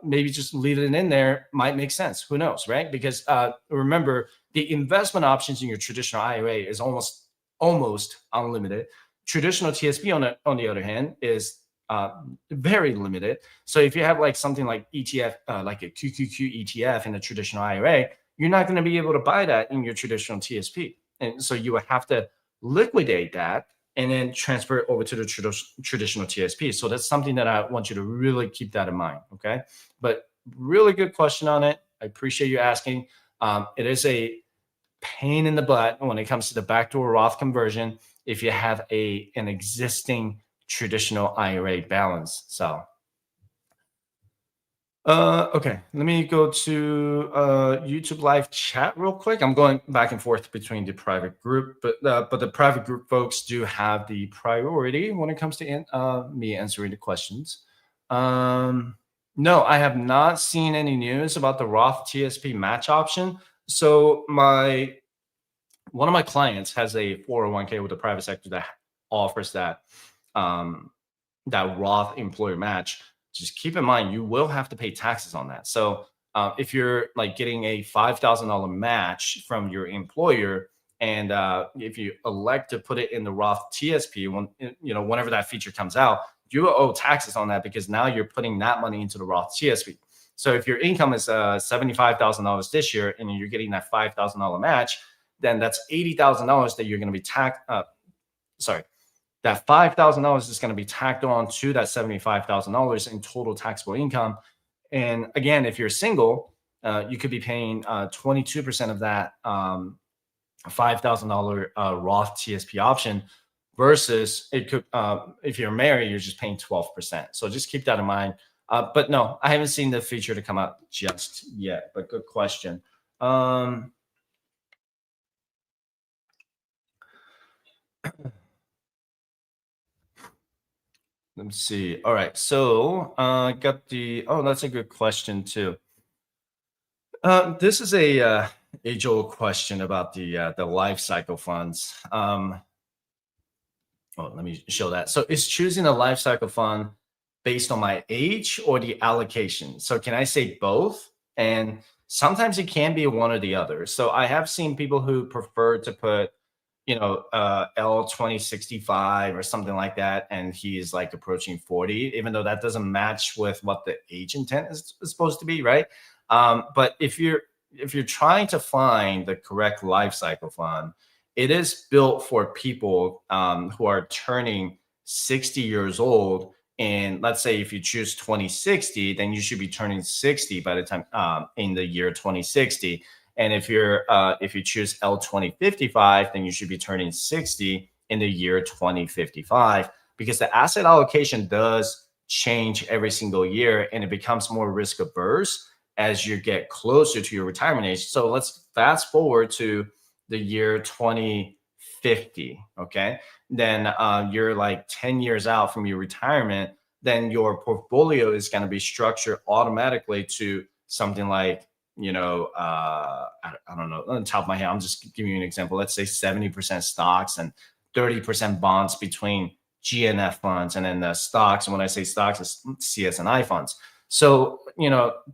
maybe just leave it in there might make sense. Who knows, right? Because remember, the investment options in your traditional IRA is almost unlimited. Traditional TSP, on the other hand, is very limited. So if you have like something like ETF, like a QQQ ETF in a traditional IRA, you're not going to be able to buy that in your traditional TSP, and so you would have to liquidate that and then transfer it over to the traditional TSP. So that's something that I want you to really keep that in mind. Okay. But really good question on it. I appreciate you asking. It is a pain in the butt when it comes to the backdoor Roth conversion if you have an existing traditional IRA balance. So okay, let me go to YouTube live chat real quick. I'm going back and forth between the private group, but the private group folks do have the priority when it comes to me answering the questions. No, I have not seen any news about the Roth TSP match option. So one of my clients has a 401k with the private sector that offers um, that Roth employer match. Just keep in mind, you will have to pay taxes on that. So if you're like getting a $5,000 match from your employer, and if you elect to put it in the Roth TSP, whenever that feature comes out, you will owe taxes on that, because now you're putting that money into the Roth TSP. So if your income is $75,000 this year and you're getting that $5,000 match, then that's $80,000 that you're going to be taxed. Sorry, that $5,000 is going to be tacked on to that $75,000 in total taxable income. And again, if you're single, you could be paying 22% of that $5,000 Roth TSP option, versus it could, if you're married, you're just paying 12%. So just keep that in mind. But no, I haven't seen the feature to come out just yet, but good question. Let me see. All right. So got the, oh, that's a good question too. This is a age-old question about the life cycle funds. Oh, let me show that. So is choosing a life cycle fund based on my age or the allocation? So can I say both? And sometimes it can be one or the other. So I have seen people who prefer to put, L 2065 or something like that, and he's like approaching 40, even though that doesn't match with what the age intent is supposed to be, right? But if you're trying to find the correct life cycle fund, it is built for people who are turning 60 years old. And let's say if you choose 2060, then you should be turning 60 by the time in the year 2060. And if you choose L 2055, then you should be turning 60 in the year 2055, because the asset allocation does change every single year and it becomes more risk averse as you get closer to your retirement age. So let's fast forward to the year 2050. Okay. Then you're like 10 years out from your retirement. Then your portfolio is going to be structured automatically to something like, I don't know, on the top of my head, I'm just giving you an example. Let's say 70% stocks and 30% bonds between GNF funds. And then the stocks, and when I say stocks, it's CSNI funds. So,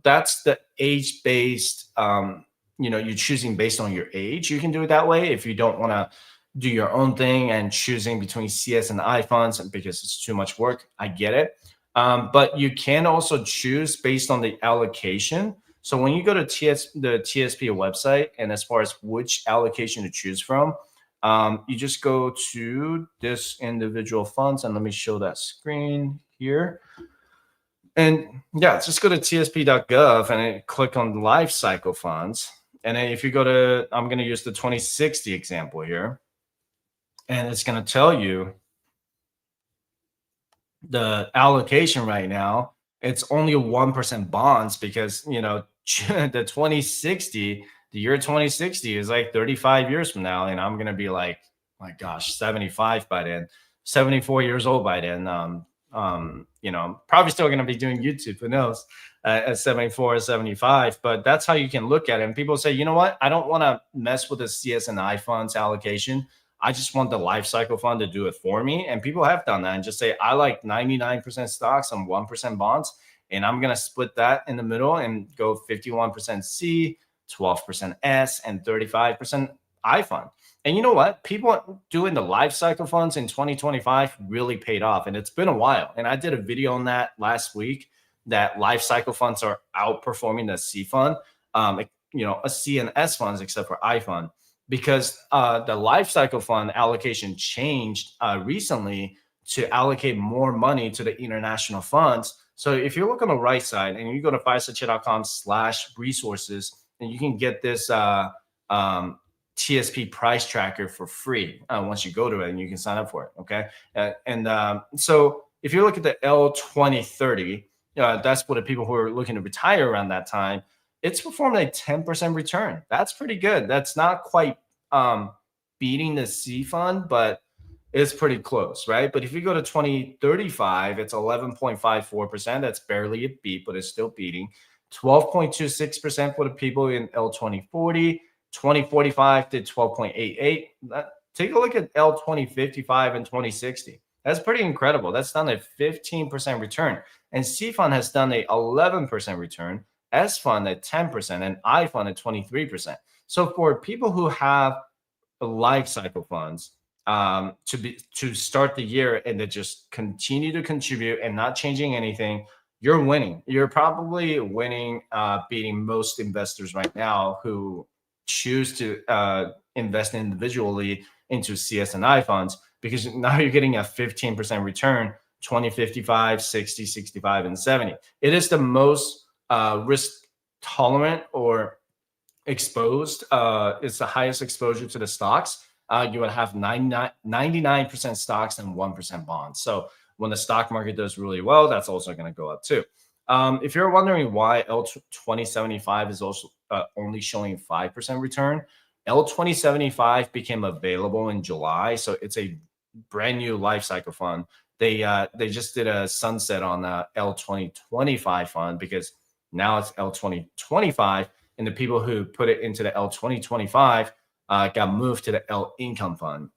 that's the age based, you're choosing based on your age. You can do it that way if you don't want to do your own thing and choosing between CS and I funds because it's too much work. I get it. But you can also choose based on the allocation. So when you go to the TSP website, and as far as which allocation to choose from, you just go to this individual funds, and let me show that screen here. And yeah, just go to tsp.gov and then click on life cycle funds. And then if you go to, I'm going to use the 2060 example here, and it's going to tell you the allocation right now. It's only 1% bonds because, the 2060, the year 2060 is like 35 years from now. And I'm going to be like, my gosh, 75 by then, 74 years old by then. Probably still going to be doing YouTube, who knows, at 74 or 75, but that's how you can look at it. And people say, you know what? I don't want to mess with the CS&I funds allocation. I just want the life cycle fund to do it for me. And people have done that and just say, I like 99% stocks and 1% bonds. And I'm going to split that in the middle and go 51% C, 12% S, and 35% I fund. And you know what? People doing the life cycle funds in 2025 really paid off. And it's been a while. And I did a video on that last week that life cycle funds are outperforming the C fund, a C and S funds, except for I fund, because the life cycle fund allocation changed recently to allocate more money to the international funds. So if you look on the right side and you go to firesightchat.com/resources, and you can get this TSP price tracker for free once you go to it, and you can sign up for it. Okay. So if you look at the L 2030, that's for the people who are looking to retire around that time. It's performed a 10% return. That's pretty good. That's not quite beating the C fund, but it's pretty close, right? But if you go to 2035, it's 11.54%. That's barely a beat, but it's still beating. 12.26% for the people in L 2040, 2045 to 12.88. Take a look at L 2055 and 2060. That's pretty incredible. That's done a 15% return. And C fund has done a 11% return, S fund at 10%, and I fund at 23%. So for people who have life cycle funds, to start the year and to just continue to contribute and not changing anything, you're winning. You're probably winning, beating most investors right now who choose to invest individually into CS&I funds, because now you're getting a 15% return, 20, 55, 60, 65, and 70. It is the most risk tolerant or exposed. It's the highest exposure to the stocks. You would have 99% stocks and 1% bonds. So when the stock market does really well, that's also going to go up too. If you're wondering why L 2075 is also only showing 5% return, L 2075 became available in July. So it's a brand new life cycle fund they just did a sunset on the L2025 fund because now it's L2025, and the people who put it into the L2025 got moved to the L income fund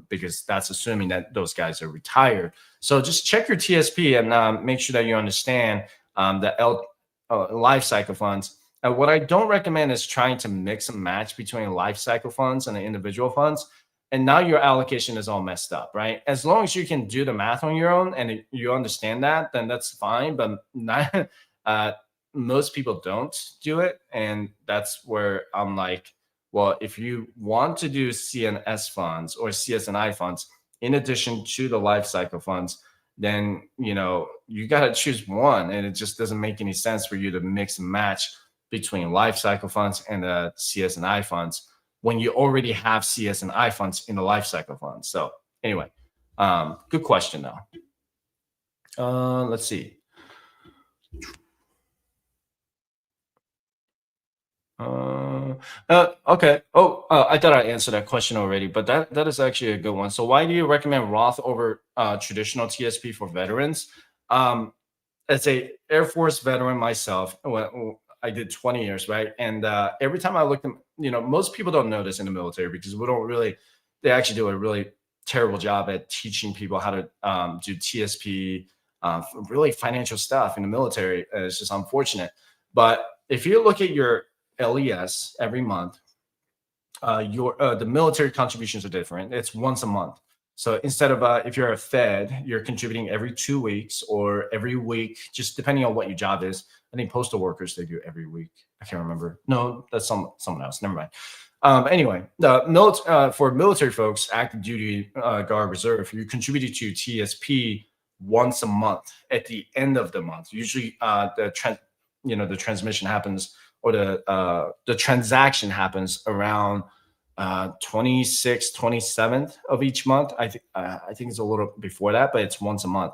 because that's assuming that those guys are retired. So just check your TSP and make sure that you understand the L life cycle funds. What I don't recommend is trying to mix and match between life cycle funds and the individual funds. And now your allocation is all messed up, right? As long as you can do the math on your own and you understand that, then that's fine. But not, most people don't do it. And that's where I'm like, well, if you want to do CNS funds or CSNI funds, in addition to the life cycle funds, then you got to choose one, and it just doesn't make any sense for you to mix and match between life cycle funds and the CSNI funds when you already have CSNI funds in the life cycle funds. So anyway, good question though. Let's see. Okay. I thought I answered that question already, but that is actually a good one. So why do you recommend Roth over traditional TSP for veterans? As a Air Force veteran myself, I did 20 years, right? And every time I looked at, most people don't know this in the military because they actually do a really terrible job at teaching people how to do TSP, really financial stuff in the military. It's just unfortunate. But if you look at your LES every month, the military contributions are different. It's once a month. So instead of if you're a Fed, you're contributing every 2 weeks or every week, just depending on what your job is. I think postal workers, they do every week. I can't remember. No, that's someone else. Never mind. Anyway, for military folks, active duty, guard, reserve, you contribute to TSP once a month at the end of the month. Usually, the transmission happens, or the transaction happens around 26th, 27th of each month. I think it's a little before that, but it's once a month.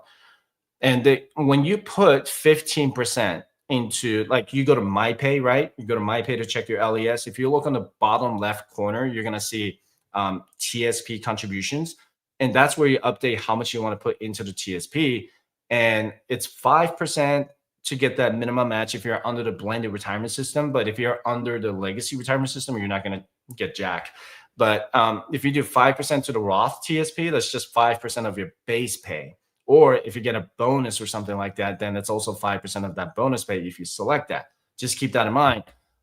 And when you put 15% into, like, you go to MyPay, right? You go to MyPay to check your LES. If you look on the bottom left corner, you're going to see TSP contributions. And that's where you update how much you want to put into the TSP. And it's 5% to get that minimum match if you're under the blended retirement system. But if you're under the legacy retirement system, you're not going to get jack. But if you do 5% to the Roth TSP, that's just 5% of your base pay. Or if you get a bonus or something like that, then it's also 5% of that bonus pay if you select that. Just keep that in mind.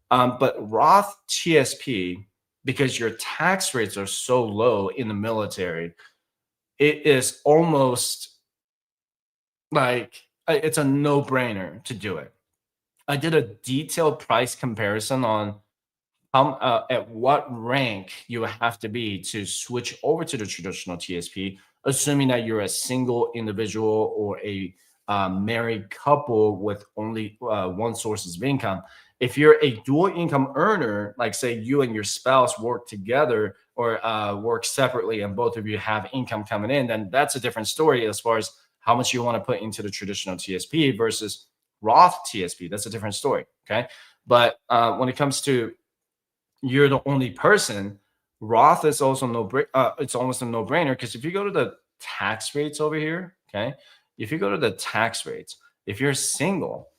But Roth TSP, because your tax rates are so low in the military, it is almost like it's a no-brainer to do it. I did a detailed price comparison on at what rank you have to be to switch over to the traditional TSP, assuming that you're a single individual or a married couple with only one source of income. If you're a dual income earner, like say you and your spouse work together or work separately and both of you have income coming in, then that's a different story as far as how much you want to put into the traditional TSP versus Roth TSP. That's a different story. Okay. But when it comes to you're the only person, Roth is also it's almost a no-brainer, because if you go to the tax rates over here, okay, if you go to the tax rates, if you're single,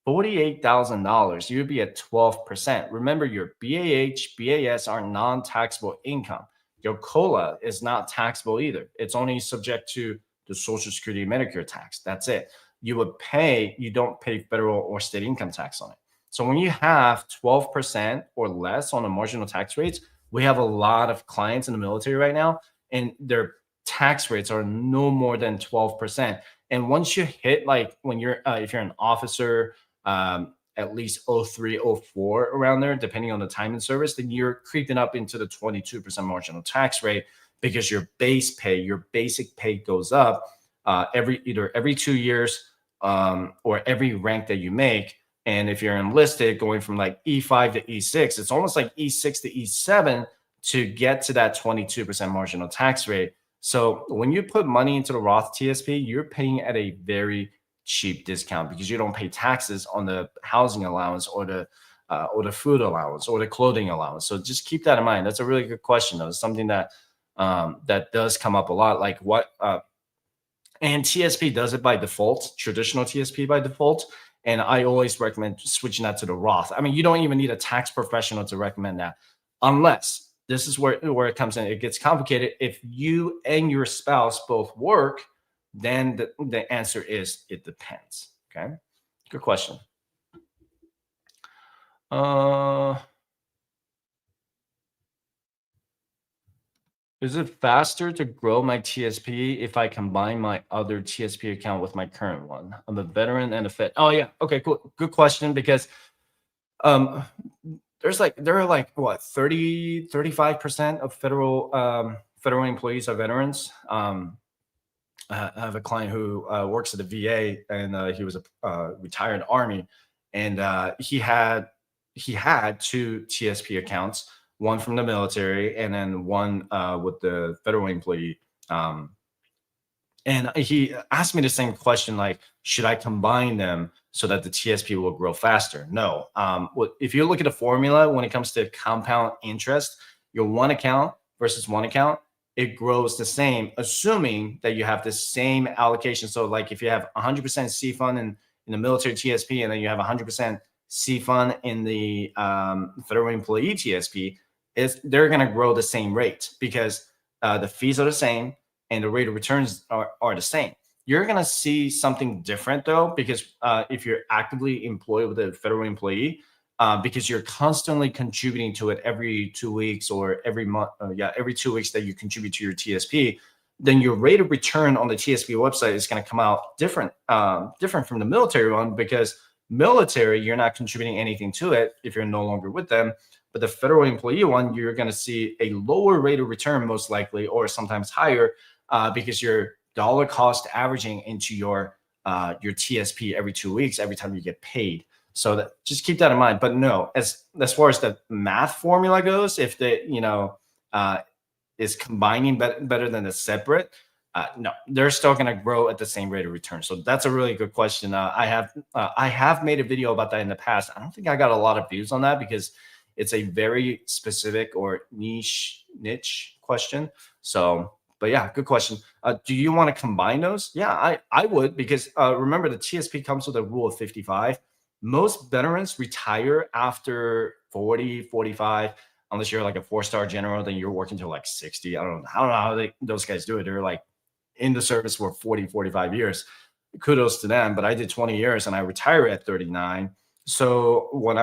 $48,000, you'd be at 12%. Remember, your BAH, BAS are non-taxable income. Your COLA is not taxable either. It's only subject to the Social Security Medicare tax. That's it. You don't pay federal or state income tax on it. So when you have 12% or less on the marginal tax rates, we have a lot of clients in the military right now, and their tax rates are no more than 12%. And once you hit, like, when you're, if you're an officer, at least 03, 04 around there, depending on the time in service, then you're creeping up into the 22% marginal tax rate, because your base pay, your basic pay goes up either every 2 years or every rank that you make. And if you're enlisted, going from like E5 to E6, it's almost like E6 to E7 to get to that 22% marginal tax rate. So when you put money into the Roth TSP, you're paying at a very cheap discount, because you don't pay taxes on the housing allowance or the food allowance or the clothing allowance. So just keep that in mind. That's a really good question, though. It's something that that does come up a lot. Like, what And TSP does it by default, traditional TSP by default. And I always recommend switching that to the Roth. I mean, you don't even need a tax professional to recommend that, unless this is where it comes in. It gets complicated. If you and your spouse both work, then the answer is it depends. Okay, good question. Is it faster to grow my TSP if I combine my other TSP account with my current one? I'm a veteran and a Fed. Oh yeah, okay, cool. Good question, because um there are like what 35% of federal employees are veterans. I have a client who works at the VA, and he was a retired Army, and he had two TSP accounts, one from the military and then one with the federal employee. Um, and he asked me the same question, like, should I combine them so that the TSP will grow faster? No. If you look at the formula when it comes to compound interest, your one account versus one account, it grows the same, assuming that you have the same allocation. So, like, if you have 100% C fund in the military TSP, and then you have 100% C fund in the federal employee TSP, they're going to grow the same rate, because the fees are the same and the rate of returns are the same. You're going to see something different, though, because if you're actively employed with a federal employee, because you're constantly contributing to it every 2 weeks or every month, every 2 weeks that you contribute to your TSP, then your rate of return on the TSP website is going to come out different, different from the military one, because military, you're not contributing anything to it if you're no longer with them. But the federal employee one, you're going to see a lower rate of return, most likely, or sometimes higher, because you're dollar cost averaging into your TSP every 2 weeks, every time you get paid. So just keep that in mind. But no, as far as the math formula goes, if is combining better than the separate, no, they're still going to grow at the same rate of return. So that's a really good question. I have made a video about that in the past. I don't think I got a lot of views on that, because it's a very specific or niche question. So, but yeah, good question. Do you want to combine those? Yeah, I would, because remember, the TSP comes with a rule of 55. Most veterans retire after 40, 45, unless you're like a 4-star general, then you're working till like 60. I don't know how those guys do it. They're like in the service for 40, 45 years. Kudos to them. But I did 20 years and I retire at 39. So when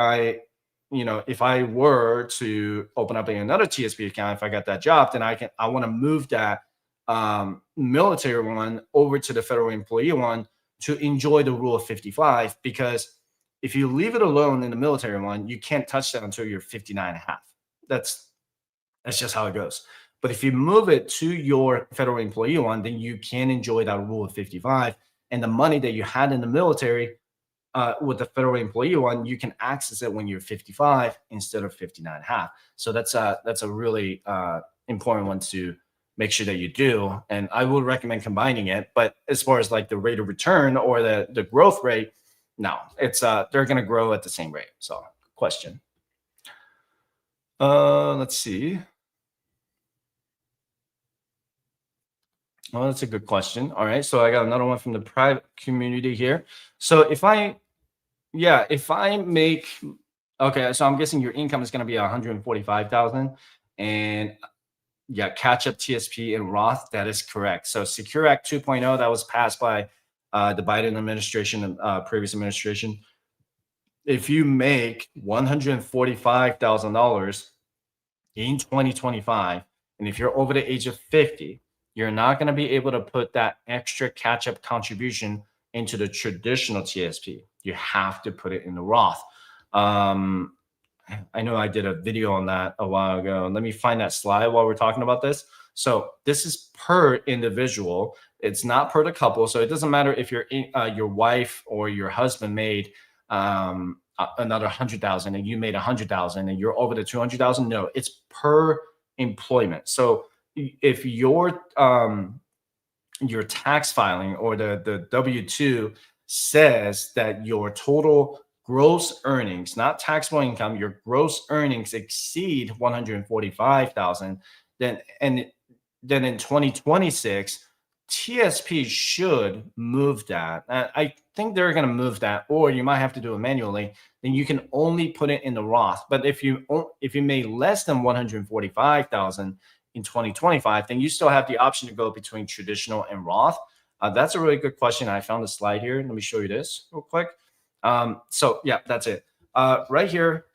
if I were to open up another TSP account, if I got that job, then I want to move that military one over to the federal employee one to enjoy the rule of 55, because if you leave it alone in the military one, you can't touch that until you're 59 and a half. That's just how it goes. But if you move it to your federal employee one, then you can enjoy that rule of 55, and the money that you had in the military with the federal employee one, you can access it when you're 55 instead of 59 and a half. So that's a really important one to make sure that you do. And I would recommend combining it. But as far as like the rate of return or the growth rate, no, it's they're going to grow at the same rate. So, question. Let's see. Well, that's a good question. All right, so I got another one from the private community here. So if I make, okay, so I'm guessing your income is going to be 145,000, and yeah, catch up TSP and Roth. That is correct. So Secure Act 2.0 that was passed by the Biden administration and previous administration. If you make $145,000 in 2025, and if you're over the age of 50, you're not going to be able to put that extra catch-up contribution into the traditional TSP. You have to put it in the Roth. I know I did a video on that a while ago. Let me find that slide while we're talking about this. So this is per individual. It's not per the couple. So it doesn't matter if your wife or your husband made another 100,000 and you made 100,000 and you're over the 200,000. No, it's per employment. So if your tax filing or the W-2 says that your total gross earnings, not taxable income, your gross earnings exceed 145,000, then in 2026, TSP should move that. I think they're going to move that, or you might have to do it manually. Then you can only put it in the Roth. But if you made less than 145,000 in 2025, then you still have the option to go between traditional and Roth. That's a really good question. I found a slide here. Let me show you this real quick. So yeah, that's it. Right here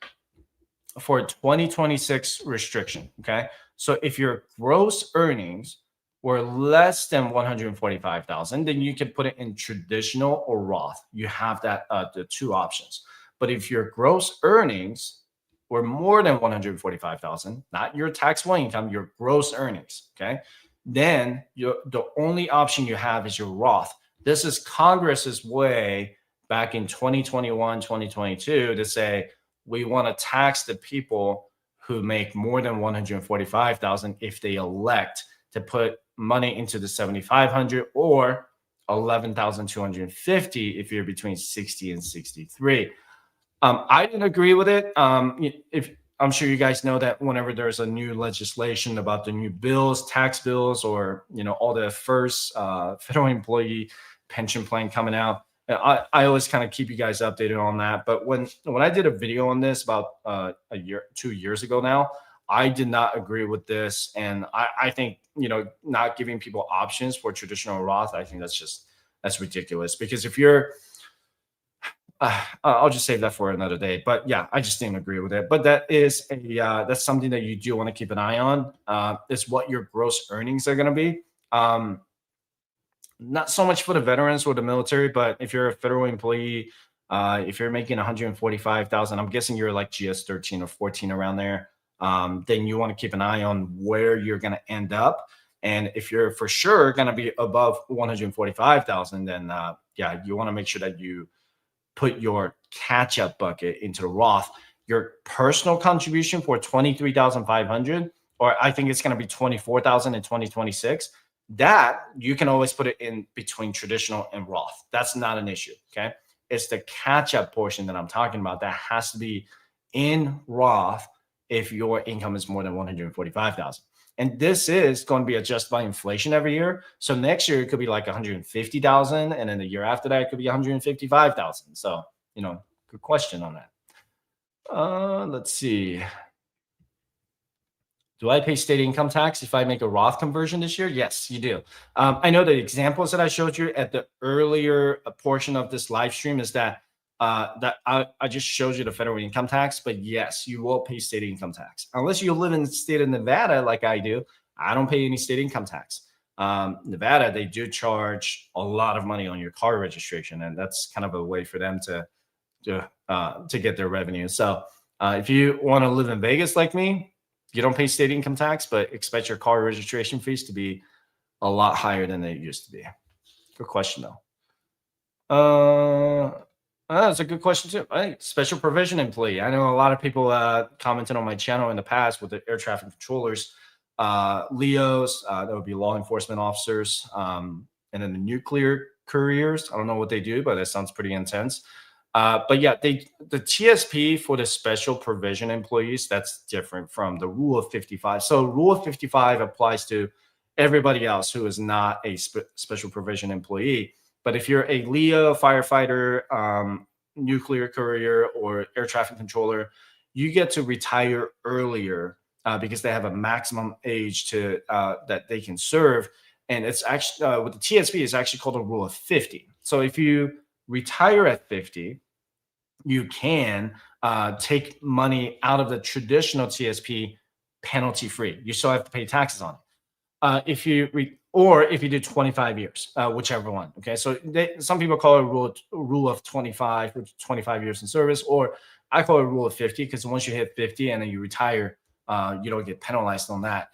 for 2026 restriction. Okay, so if your gross earnings were less than 145,000, then you can put it in traditional or Roth. You have that the two options. But if your gross earnings were more than 145,000, not your taxable income, your gross earnings, okay, then the only option you have is your Roth. This is Congress's way back in 2021, 2022 to say we want to tax the people who make more than 145,000 if they elect to put money into the 7,500 or 11,250 if you're between 60 and 63. I didn't agree with it. If I'm sure you guys know that whenever there's a new legislation about the new bills, tax bills, or all the first federal employee pension plan coming out, I always kind of keep you guys updated on that. But when I did a video on this about 2 years ago now, I did not agree with this, and I think not giving people options for traditional Roth, I think that's ridiculous. Because if you're I'll just save that for another day. But yeah, I just didn't agree with it. But that is that's something that you do want to keep an eye on. Is what your gross earnings are going to be. Not so much for the veterans or the military, but if you're a federal employee, if you're making 145,000, I'm guessing you're like GS 13 or 14 around there. Then you want to keep an eye on where you're going to end up. And if you're for sure going to be above 145,000, then yeah, you want to make sure that you put your catch-up bucket into the Roth. Your personal contribution for 23,500, or I think it's going to be 24,000 in 2026. That you can always put it in between traditional and Roth. That's not an issue. Okay, it's the catch-up portion that I'm talking about that has to be in Roth if your income is more than 145,000. And this is going to be adjusted by inflation every year. So next year it could be like 150,000, and then the year after that it could be 155,000. So good question on that. Let's see. Do I pay state income tax if I make a Roth conversion this year? Yes, you do. I know the examples that I showed you at the earlier portion of this live stream is that I just showed you the federal income tax, but yes, you will pay state income tax. Unless you live in the state of Nevada like I do, I don't pay any state income tax. Nevada, they do charge a lot of money on your car registration, and that's kind of a way for them to get their revenue. So if you want to live in Vegas like me, you don't pay state income tax, but expect your car registration fees to be a lot higher than they used to be. Good question, though. That's a good question, too. Special provision employee. I know a lot of people commented on my channel in the past with the air traffic controllers, LEOs, that would be law enforcement officers, and then the nuclear couriers. I don't know what they do, but that sounds pretty intense. But yeah, the TSP for the special provision employees, that's different from the Rule of 55. So Rule of 55 applies to everybody else who is not a special provision employee. But if you're a LEO, firefighter, nuclear courier, or air traffic controller, you get to retire earlier because they have a maximum age to that they can serve. And it's actually with the TSP, it's actually called a Rule of 50. So if you retire at 50, you can take money out of the traditional TSP penalty free. You still have to pay taxes on it. If you do 25 years, whichever one. Okay, so some people call it rule of 25, which 25 years in service, or I call it rule of 50 because once you hit 50 and then you retire, you don't get penalized on that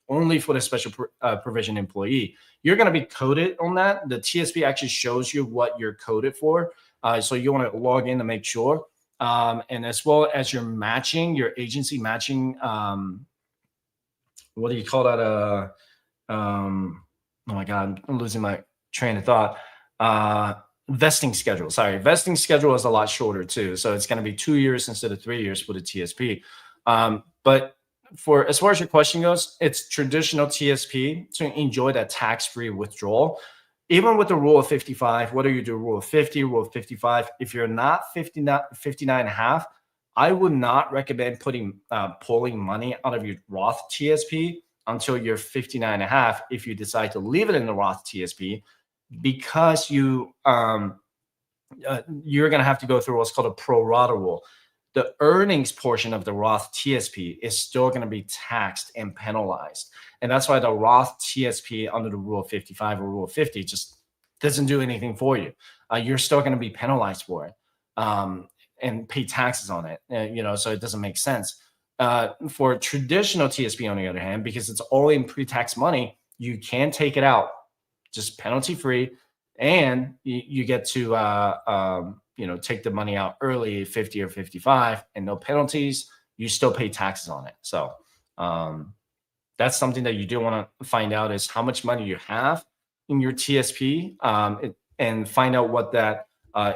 only for the special provision employee. You're going to be coded on that. The TSP actually shows you what you're coded for. So you want to log in to make sure. And as well as your matching, your agency matching, what do you call that? Oh my God, I'm losing my train of thought. Vesting schedule. Sorry, vesting schedule is a lot shorter too. So it's going to be 2 years instead of 3 years for the TSP. But for as far as your question goes, it's traditional TSP to enjoy that tax-free withdrawal. Even with the rule of 55, whether you do rule of 50, rule of 55, if you're not 59 and a half, I would not recommend pulling money out of your Roth TSP until you're 59 and a half if you decide to leave it in the Roth TSP, because you're going to have to go through what's called a pro rata rule. The earnings portion of the Roth TSP is still going to be taxed and penalized. And that's why the Roth TSP under the rule of 55 or rule of 50 just doesn't do anything for you. You're still going to be penalized for it and pay taxes on it, so it doesn't make sense. For traditional TSP, on the other hand, because it's all in pre-tax money, you can take it out just penalty free, and you get to take the money out early, 50 or 55, and no penalties. You still pay taxes on it. So that's something that you do want to find out, is how much money you have in your TSP, and find out what that,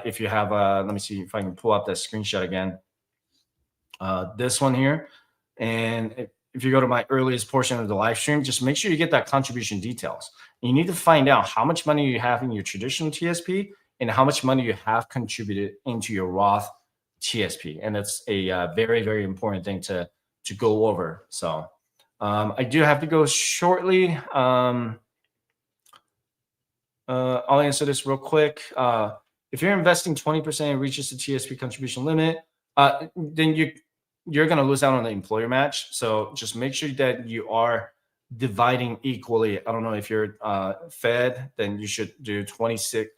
if you have, let me see if I can pull up that screenshot again. This one here. And if you go to my earliest portion of the live stream, just make sure you get that contribution details. You need to find out how much money you have in your traditional TSP and how much money you have contributed into your Roth TSP. And it's a very, very important thing to go over. So I do have to go shortly. I'll answer this real quick. If you're investing 20% and reaches the TSP contribution limit, then you're going to lose out on the employer match. So just make sure that you are dividing equally. I don't know if you're Fed, then you should do 26.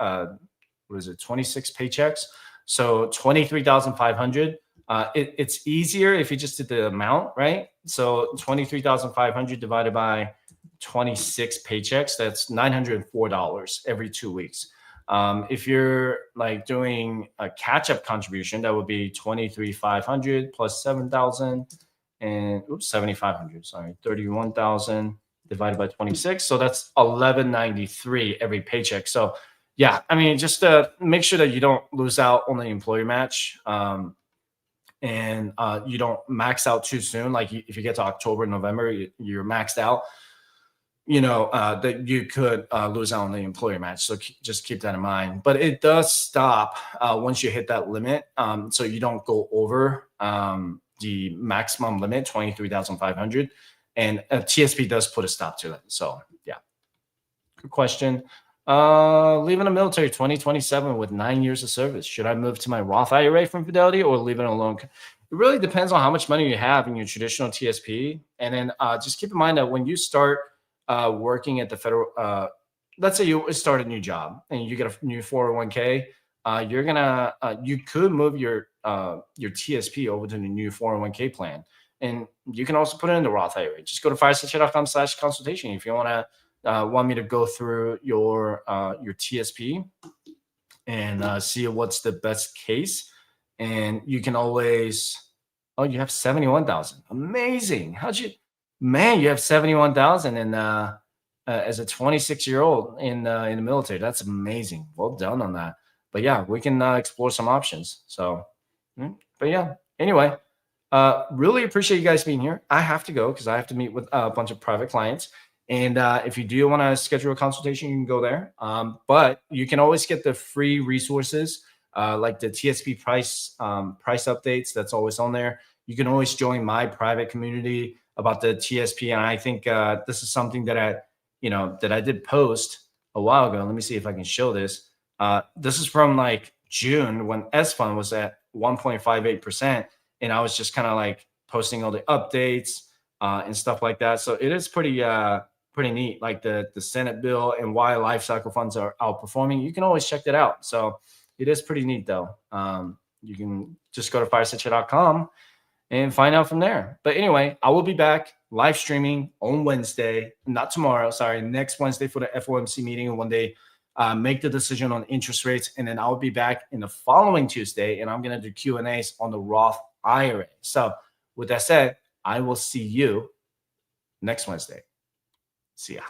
26 paychecks. So 23,500. It's easier if you just did the amount, right? So 23,500 divided by 26 paychecks, that's $904 every 2 weeks. If you're like doing a catch-up contribution, that would be 23,500 plus 7,000 and 7,500. Sorry, 31,000 divided by 26. So that's 1,193 every paycheck. So yeah, I mean, just make sure that you don't lose out on the employer match, and you don't max out too soon. Like if you get to October, November, you're maxed out. That you could lose out on the employer match. So just keep that in mind. But it does stop once you hit that limit. So you don't go over the maximum limit, 23,500. And TSP does put a stop to it. So yeah, good question. Leaving the military 2027 with 9 years of service. Should I move to my Roth IRA from Fidelity or leave it alone? It really depends on how much money you have in your traditional TSP. And then just keep in mind that when you start working at the federal, let's say you start a new job and you get a new 401k, you could move your TSP over to the new 401k plan. And you can also put it in the Roth IRA. Just go to firesightchat.com/consultation if you want me to go through your TSP and see what's the best case. And you can always, you have 71,000. Amazing. You have 71,000 and as a 26-year-old in the military. That's amazing. Well done on that. But yeah, we can explore some options. So, but yeah, anyway, really appreciate you guys being here. I have to go because I have to meet with a bunch of private clients. And if you do want to schedule a consultation, you can go there. But you can always get the free resources like the TSP price updates. That's always on there. You can always join my private community about the TSP. And I think this is something that I did post a while ago. Let me see if I can show this. This is from like June when S-Fund was at 1.58%. And I was just kind of like posting all the updates and stuff like that. So it is pretty neat, like the Senate bill and why life cycle funds are outperforming. You can always check that out. So it is pretty neat though. You can just go to firesightchat.com and find out from there. But anyway, I will be back live streaming on Wednesday, not tomorrow, sorry, next Wednesday for the FOMC meeting when they make the decision on interest rates. And then I'll be back in the following Tuesday and I'm going to do Q&As on the Roth IRA. So with that said, I will see you next Wednesday. See ya.